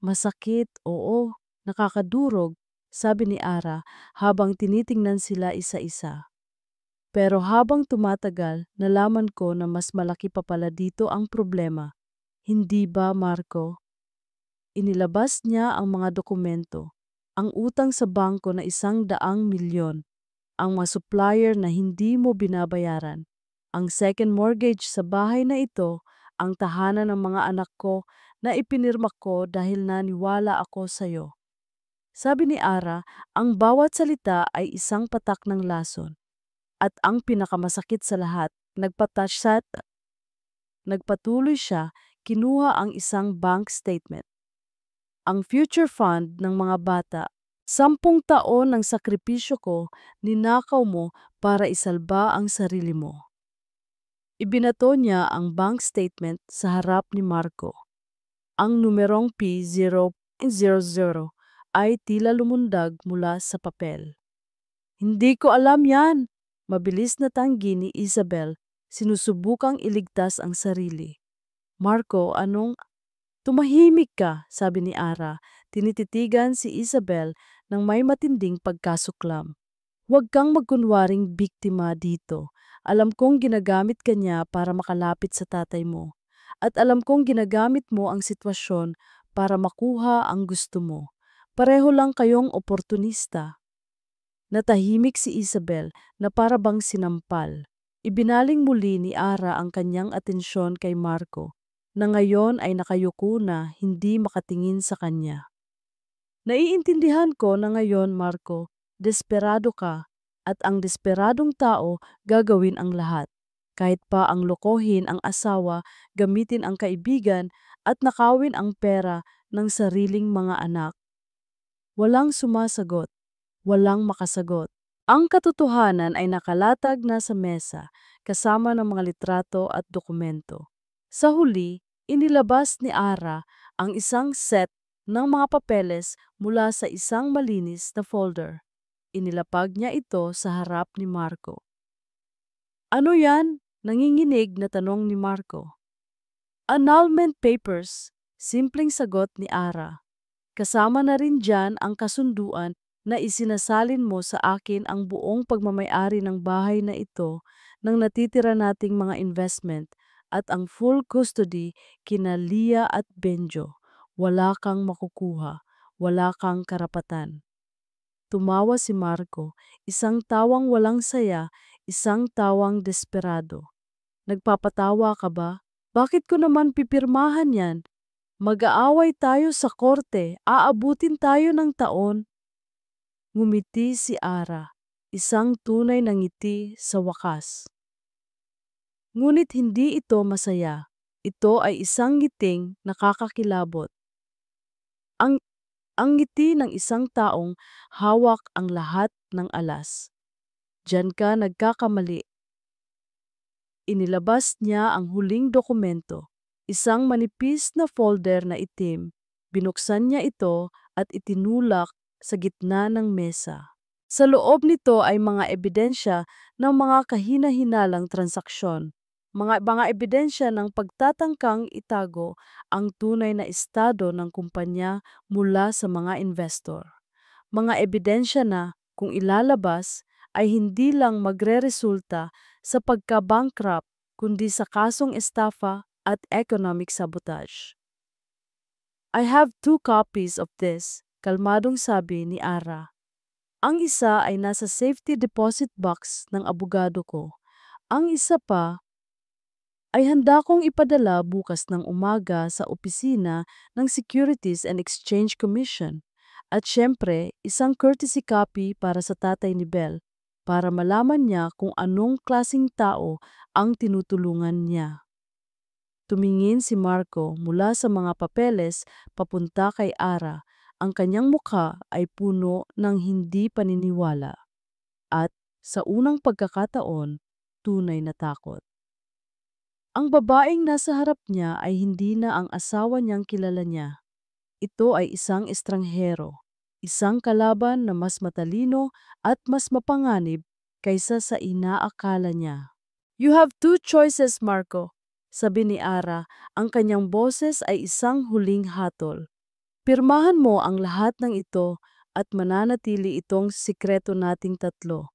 Masakit, oo, nakakadurog, sabi ni Ara habang tinitingnan sila isa-isa. Pero habang tumatagal, nalaman ko na mas malaki pa pala dito ang problema. Hindi ba, Marco? Inilabas niya ang mga dokumento. Ang utang sa bangko na 100 milyon. Ang mga supplier na hindi mo binabayaran. Ang second mortgage sa bahay na ito, ang tahanan ng mga anak ko na ipinirma ko dahil naniwala ako sa iyo. Sabi ni Ara, ang bawat salita ay isang patak ng lason. At ang pinakamasakit sa lahat, nagpatuloy siya, kinuha ang isang bank statement. Ang future fund ng mga bata, 10 taon ng sakripisyo ko, ninakaw mo para isalba ang sarili mo. Ibinato niya ang bank statement sa harap ni Marco. Ang numerong P0.00 ay tila lumundag mula sa papel. Hindi ko alam yan. Mabilis na tanggi ni Isabel, sinusubukang iligtas ang sarili. Marco, anong... Tumahimik ka, sabi ni Ara. Tinititigan si Isabel ng may matinding pagkasuklam. Huwag kang magkunwaring biktima dito. Alam kong ginagamit ka niya para makalapit sa tatay mo. At alam kong ginagamit mo ang sitwasyon para makuha ang gusto mo. Pareho lang kayong oportunista. Natahimik si Isabel na para bang sinampal. Ibinaling muli ni Ara ang kanyang atensyon kay Marco, na ngayon ay nakayuko na hindi makatingin sa kanya. Naiintindihan ko na ngayon, Marco, desperado ka, at ang desperadong tao gagawin ang lahat. Kahit pa ang lokohin ang asawa, gamitin ang kaibigan, at nakawin ang pera ng sariling mga anak. Walang sumasagot, walang makasagot. Ang katotohanan ay nakalatag na sa mesa, kasama ng mga litrato at dokumento. Sa huli, inilabas ni Ara ang isang set ng mga papeles mula sa isang malinis na folder. Inilapag niya ito sa harap ni Marco. Ano yan? Nanginginig na tanong ni Marco. Annulment papers, simpleng sagot ni Ara. Kasama na rin dyan ang kasunduan na isinasalin mo sa akin ang buong pagmamayari ng bahay na ito ng natitira nating mga investment at ang full custody kina Lia at Benjo. Wala kang makukuha, wala kang karapatan. Tumawa si Marco, isang tawang walang saya, isang tawang desperado. Nagpapatawa ka ba? Bakit ko naman pipirmahan yan? Mag-aaway tayo sa korte, aabutin tayo ng taon. Ngumiti si Ara, isang tunay na ngiti sa wakas. Ngunit hindi ito masaya. Ito ay isang ngiting nakakakilabot. Ang, ang ngiti ng isang taong hawak ang lahat ng alas. Diyan ka nagkakamali. Inilabas niya ang huling dokumento, isang manipis na folder na itim. Binuksan niya ito at itinulak sa gitna ng mesa. Sa loob nito ay mga ebidensya ng mga kahina-hinalang transaksyon. Mga ebidensya ng pagtatangkang itago ang tunay na estado ng kumpanya mula sa mga investor. Mga ebidensya na, kung ilalabas, ay hindi lang magreresulta sa pagka-bankrupt kundi sa kasong estafa at economic sabotage. I have 2 copies of this, kalmadong sabi ni Ara. Ang isa ay nasa safety deposit box ng abogado ko. Ang isa pa ay handa kong ipadala bukas ng umaga sa opisina ng Securities and Exchange Commission. At syempre, isang courtesy copy para sa tatay ni Belle para malaman niya kung anong klasing tao ang tinutulungan niya. Tumingin si Marco mula sa mga papeles papunta kay Ara. Ang kanyang mukha ay puno ng hindi paniniwala. At sa unang pagkakataon, tunay na takot. Ang babaeng nasa harap niya ay hindi na ang asawa niyang kilala niya. Ito ay isang estranghero, isang kalaban na mas matalino at mas mapanganib kaysa sa inaakala niya. You have 2 choices, Marco, sabi ni Ara. Ang kanyang boses ay isang huling hatol. Pirmahan mo ang lahat ng ito at mananatili itong sikreto nating tatlo.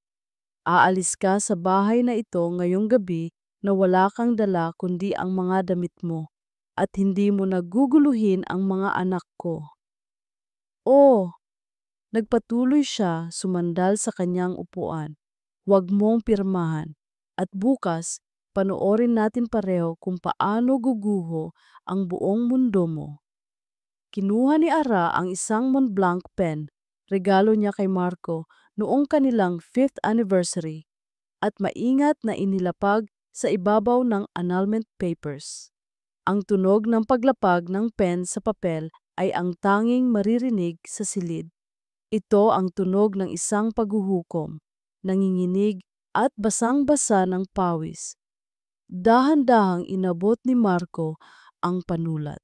Aalis ka sa bahay na ito ngayong gabi na wala kang dala kundi ang mga damit mo at hindi mo naguguluhin ang mga anak ko. Oh, nagpatuloy siya sumandal sa kanyang upuan. Huwag mong pirmahan. At bukas, panoorin natin pareho kung paano guguho ang buong mundo mo. Kinuha ni Ara ang isang Montblanc pen, regalo niya kay Marco noong kanilang 5th anniversary, at maingat na inilapag sa ibabaw ng annulment papers. Ang tunog ng paglapag ng pen sa papel ay ang tanging maririnig sa silid. Ito ang tunog ng isang paghuhukom, nanginginig at basang-basa ng pawis. Dahan-dahang inabot ni Marco ang panulat.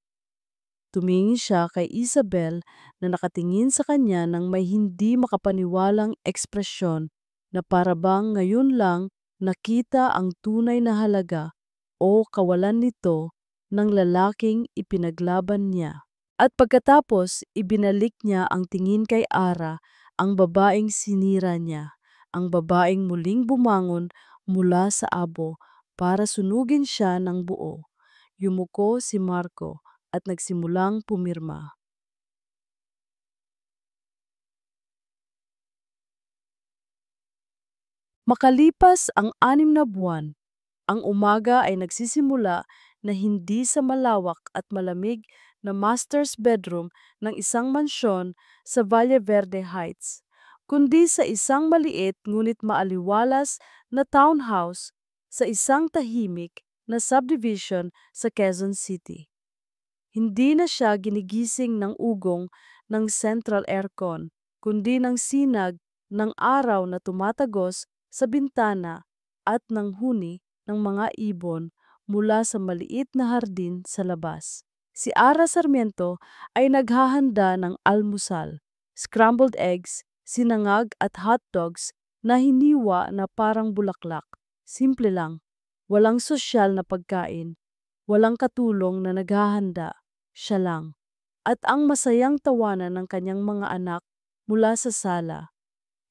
Tumingin siya kay Isabel na nakatingin sa kanya ng may hindi makapaniwalang ekspresyon na parabang ngayon lang nakita ang tunay na halaga o kawalan nito ng lalaking ipinaglaban niya. At pagkatapos, ibinalik niya ang tingin kay Ara, ang babaeng sinira niya, ang babaeng muling bumangon mula sa abo para sunugin siya ng buo. Yumuko si Marco at nagsimulang pumirma. Makalipas ang 6 na buwan, ang umaga ay nagsisimula na hindi sa malawak at malamig na master's bedroom ng isang mansyon sa Valle Verde Heights, kundi sa isang maliit ngunit maaliwalas na townhouse sa isang tahimik na subdivision sa Quezon City. Hindi na siya ginigising ng ugong ng central aircon, kundi ng sinag ng araw na tumatagos sa bintana at ng huni ng mga ibon mula sa maliit na hardin sa labas. Si Ara Sarmiento ay naghahanda ng almusal, scrambled eggs, sinangag at hotdogs na hiniwa na parang bulaklak. Simple lang, walang sosyal na pagkain, walang katulong na naghahanda. Siya lang. At ang masayang tawanan ng kanyang mga anak mula sa sala.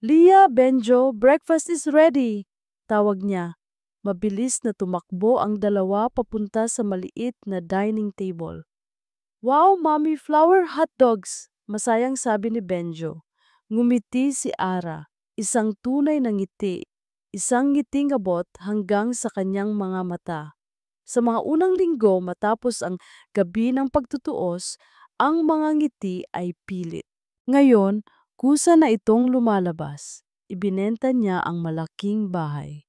Leah, Benjo, breakfast is ready! Tawag niya. Mabilis na tumakbo ang dalawa papunta sa maliit na dining table. Wow, mommy, flower hotdogs! Masayang sabi ni Benjo. Ngumiti si Ara, isang tunay na ngiti, isang ngiting abot hanggang sa kanyang mga mata. Sa mga unang linggo matapos ang gabi ng pagtutuos, ang mga ngiti ay pilit. Ngayon, kusa na itong lumalabas. Ibinenta niya ang malaking bahay.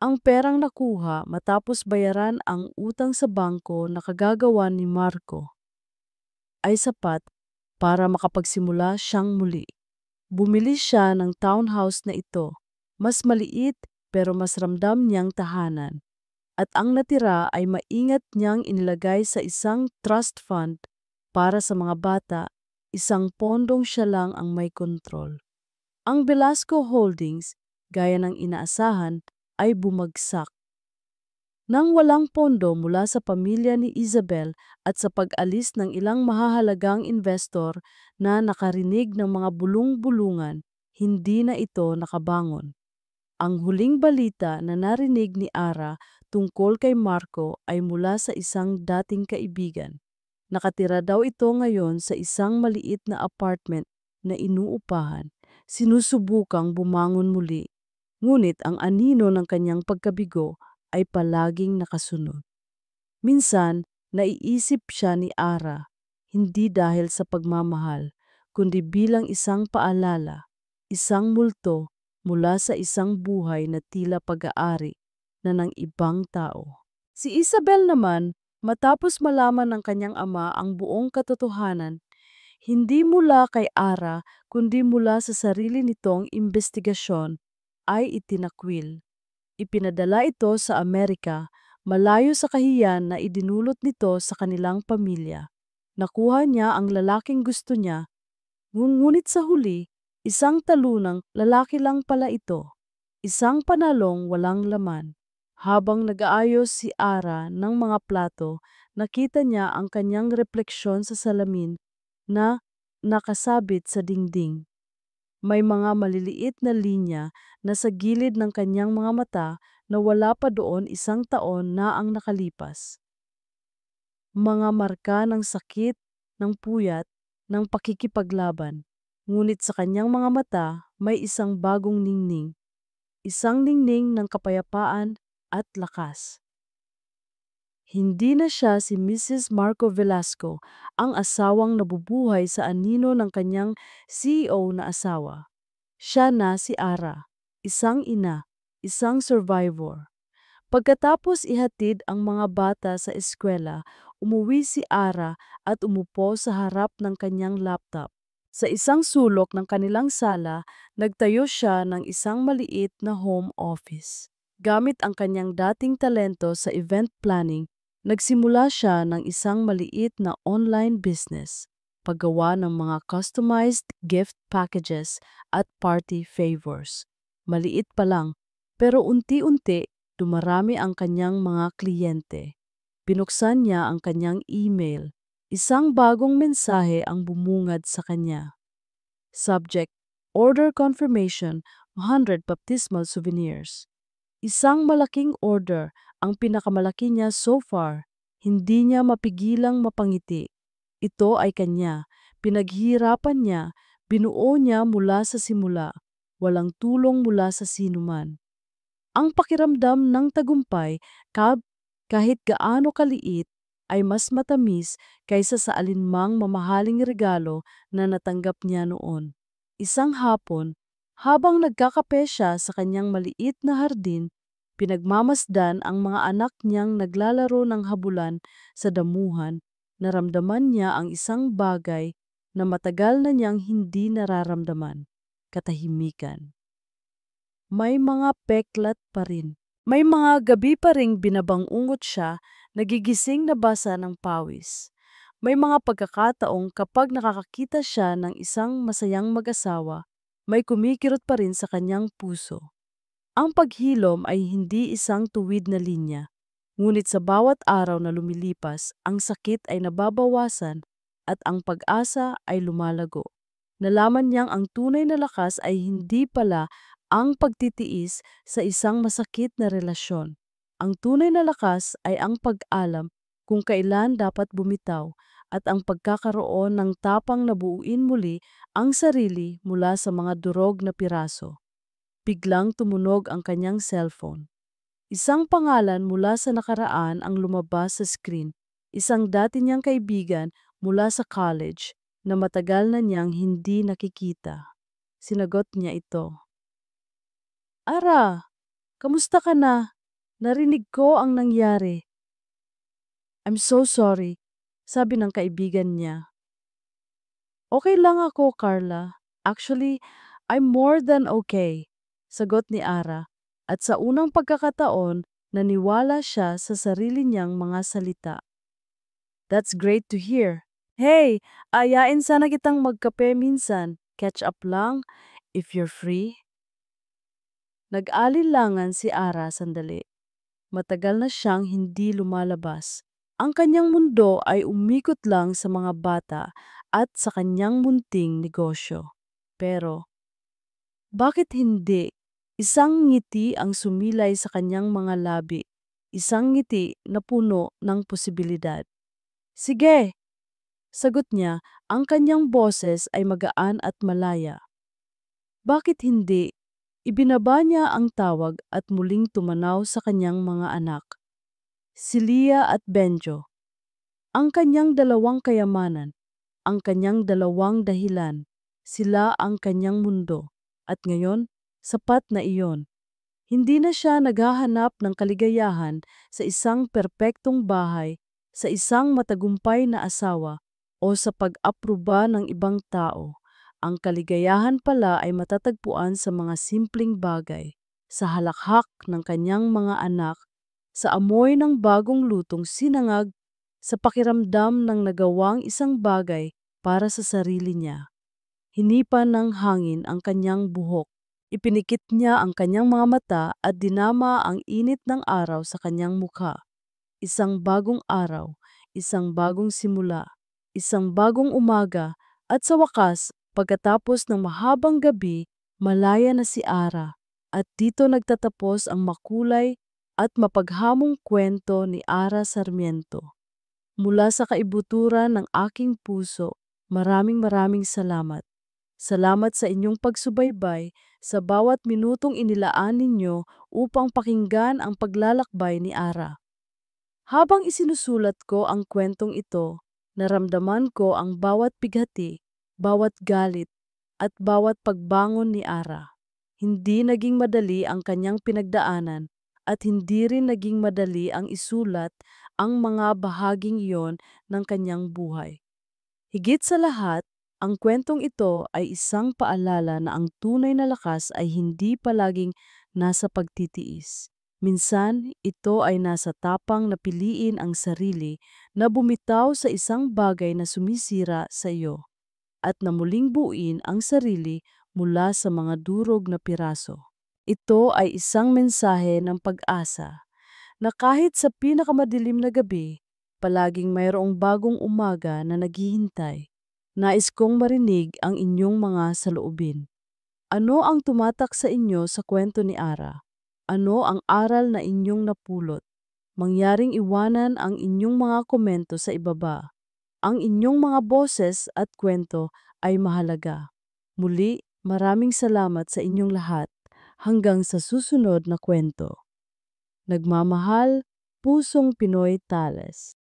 Ang perang nakuha matapos bayaran ang utang sa bangko na kagagawa ni Marco ay sapat para makapagsimula siyang muli. Bumili siya ng townhouse na ito, mas maliit pero mas ramdam niyang tahanan. At ang natira ay maingat niyang inilagay sa isang trust fund para sa mga bata, isang pondong siya lang ang may kontrol. Ang Velasco Holdings, gaya ng inaasahan, ay bumagsak. Nang walang pondo mula sa pamilya ni Isabel at sa pag-alis ng ilang mahahalagang investor na nakarinig ng mga bulung-bulungan, hindi na ito nakabangon. Ang huling balita na narinig ni Ara tungkol kay Marco ay mula sa isang dating kaibigan. Nakatira daw ito ngayon sa isang maliit na apartment na inuupahan, sinusubukang bumangon muli. Ngunit ang anino ng kanyang pagkabigo ay palaging nakasunod. Minsan, naiisip siya ni Ara, hindi dahil sa pagmamahal, kundi bilang isang paalala, isang multo mula sa isang buhay na tila pag-aari na ng ibang tao. Si Isabel naman, matapos malaman ng kanyang ama ang buong katotohanan, hindi mula kay Ara kundi mula sa sarili nitong investigasyon, ay itinakwil. Ipinadala ito sa Amerika, malayo sa kahiyan na idinulot nito sa kanilang pamilya. Nakuha niya ang lalaking gusto niya, ngunit sa huli, isang talunang lalaki lang pala ito. Isang panalong walang laman. Habang nag-aayos si Ara ng mga plato, nakita niya ang kanyang refleksyon sa salamin na nakasabit sa dingding. May mga maliliit na linya na sa gilid ng kanyang mga mata na wala pa doon 1 taon na ang nakalipas. Mga marka ng sakit, ng puyat, ng pakikipaglaban. Ngunit sa kanyang mga mata may isang bagong ningning. Isang ningning ng kapayapaan at lakas. Hindi na siya si Mrs. Marco Velasco, ang asawang nabubuhay sa anino ng kanyang CEO na asawa. Siya na si Ara, isang ina, isang survivor. Pagkatapos ihatid ang mga bata sa eskwela, umuwi si Ara at umupo sa harap ng kanyang laptop. Sa isang sulok ng kanilang sala, nagtayo siya ng isang maliit na home office. Gamit ang kanyang dating talento sa event planning, nagsimula siya ng isang maliit na online business, paggawa ng mga customized gift packages at party favors. Maliit pa lang, pero unti-unti dumarami ang kanyang mga kliyente. Binuksan niya ang kanyang email. Isang bagong mensahe ang bumungad sa kanya. Subject: Order confirmation, 100 baptismal souvenirs. Isang malaking order, ang pinakamalaki niya so far. Hindi niya mapigilang mapangiti. Ito ay kanya. Pinaghihirapan niya, binuo niya mula sa simula. Walang tulong mula sa sinuman. Ang pakiramdam ng tagumpay, kahit gaano kaliit, ay mas matamis kaysa sa alinmang mamahaling regalo na natanggap niya noon. Isang hapon, habang nagkakape siya sa kanyang maliit na hardin, pinagmamasdan ang mga anak niyang naglalaro ng habulan sa damuhan, naramdaman niya ang isang bagay na matagal na niyang hindi nararamdaman: katahimikan. May mga peklat pa rin. May mga gabi pa ring binabangungot siya, nagigising na basa ng pawis. May mga pagkakataong kapag nakakakita siya ng isang masayang mag-asawa, may kumikirot pa rin sa kanyang puso. Ang paghilom ay hindi isang tuwid na linya, ngunit sa bawat araw na lumilipas, ang sakit ay nababawasan at ang pag-asa ay lumalago. Nalaman niyang ang tunay na lakas ay hindi pala ang pagtitiis sa isang masakit na relasyon. Ang tunay na lakas ay ang pag-alam kung kailan dapat bumitaw at ang pagkakaroon ng tapang na buuin muli ang sarili mula sa mga durog na piraso. Biglang tumunog ang kanyang cellphone. Isang pangalan mula sa nakaraan ang lumabas sa screen. Isang dati niyang kaibigan mula sa college na matagal na niyang hindi nakikita. Sinagot niya ito. Ara, kamusta ka na? Narinig ko ang nangyari. I'm so sorry, sabi ng kaibigan niya. Okay lang ako, Carla. Actually, I'm more than okay, sagot ni Ara. At sa unang pagkakataon, naniwala siya sa sarili niyang mga salita. That's great to hear. Hey, ayain sana kitang magkape minsan. Catch up lang, if you're free. Nag-alinlangan si Ara sandali. Matagal na siyang hindi lumalabas. Ang kanyang mundo ay umikot lang sa mga bata at sa kanyang munting negosyo. Pero, bakit hindi? Isang ngiti ang sumilay sa kanyang mga labi. Isang ngiti na puno ng posibilidad. Sige, sagot niya, ang kanyang boses ay magaan at malaya. Bakit hindi? Ibinaba niya ang tawag at muling tumanaw sa kanyang mga anak. Si Leah at Benjo. Ang kanyang dalawang kayamanan, ang kanyang dalawang dahilan, sila ang kanyang mundo. At ngayon, sapat na iyon. Hindi na siya naghahanap ng kaligayahan sa isang perpektong bahay, sa isang matagumpay na asawa, o sa pag-apruba ng ibang tao. Ang kaligayahan pala ay matatagpuan sa mga simpleng bagay, sa halakhak ng kanyang mga anak, sa amoy ng bagong lutong sinangag, sa pakiramdam ng nagawang isang bagay para sa sarili niya. Hinipan ng hangin ang kanyang buhok. Ipinikit niya ang kanyang mga mata at dinama ang init ng araw sa kanyang mukha. Isang bagong araw, isang bagong simula, isang bagong umaga, at sa wakas, pagkatapos ng mahabang gabi, malaya na si Ara. At dito nagtatapos ang makulay at mapaghamong kwento ni Ara Sarmiento. Mula sa kaibuturan ng aking puso, maraming salamat. Salamat sa inyong pagsubaybay sa bawat minutong inilaan ninyo upang pakinggan ang paglalakbay ni Ara. Habang isinusulat ko ang kwentong ito, naramdaman ko ang bawat bighati, bawat galit, at bawat pagbangon ni Ara. Hindi naging madali ang kanyang pinagdaanan at hindi rin naging madali ang isulat ang mga bahaging iyon ng kanyang buhay. Higit sa lahat, ang kwentong ito ay isang paalala na ang tunay na lakas ay hindi palaging nasa pagtitiis. Minsan, ito ay nasa tapang na piliin ang sarili na bumitaw sa isang bagay na sumisira sa iyo at na muling buuin ang sarili mula sa mga durog na piraso. Ito ay isang mensahe ng pag-asa na kahit sa pinakamadilim na gabi, palaging mayroong bagong umaga na naghihintay. Nais kong marinig ang inyong mga saloobin. Ano ang tumatak sa inyo sa kwento ni Ara? Ano ang aral na inyong napulot? Mangyaring iwanan ang inyong mga komento sa ibaba. Ang inyong mga boses at kwento ay mahalaga. Muli, maraming salamat sa inyong lahat. Hanggang sa susunod na kwento. Nagmamahal, Pusong Pinoy Tales.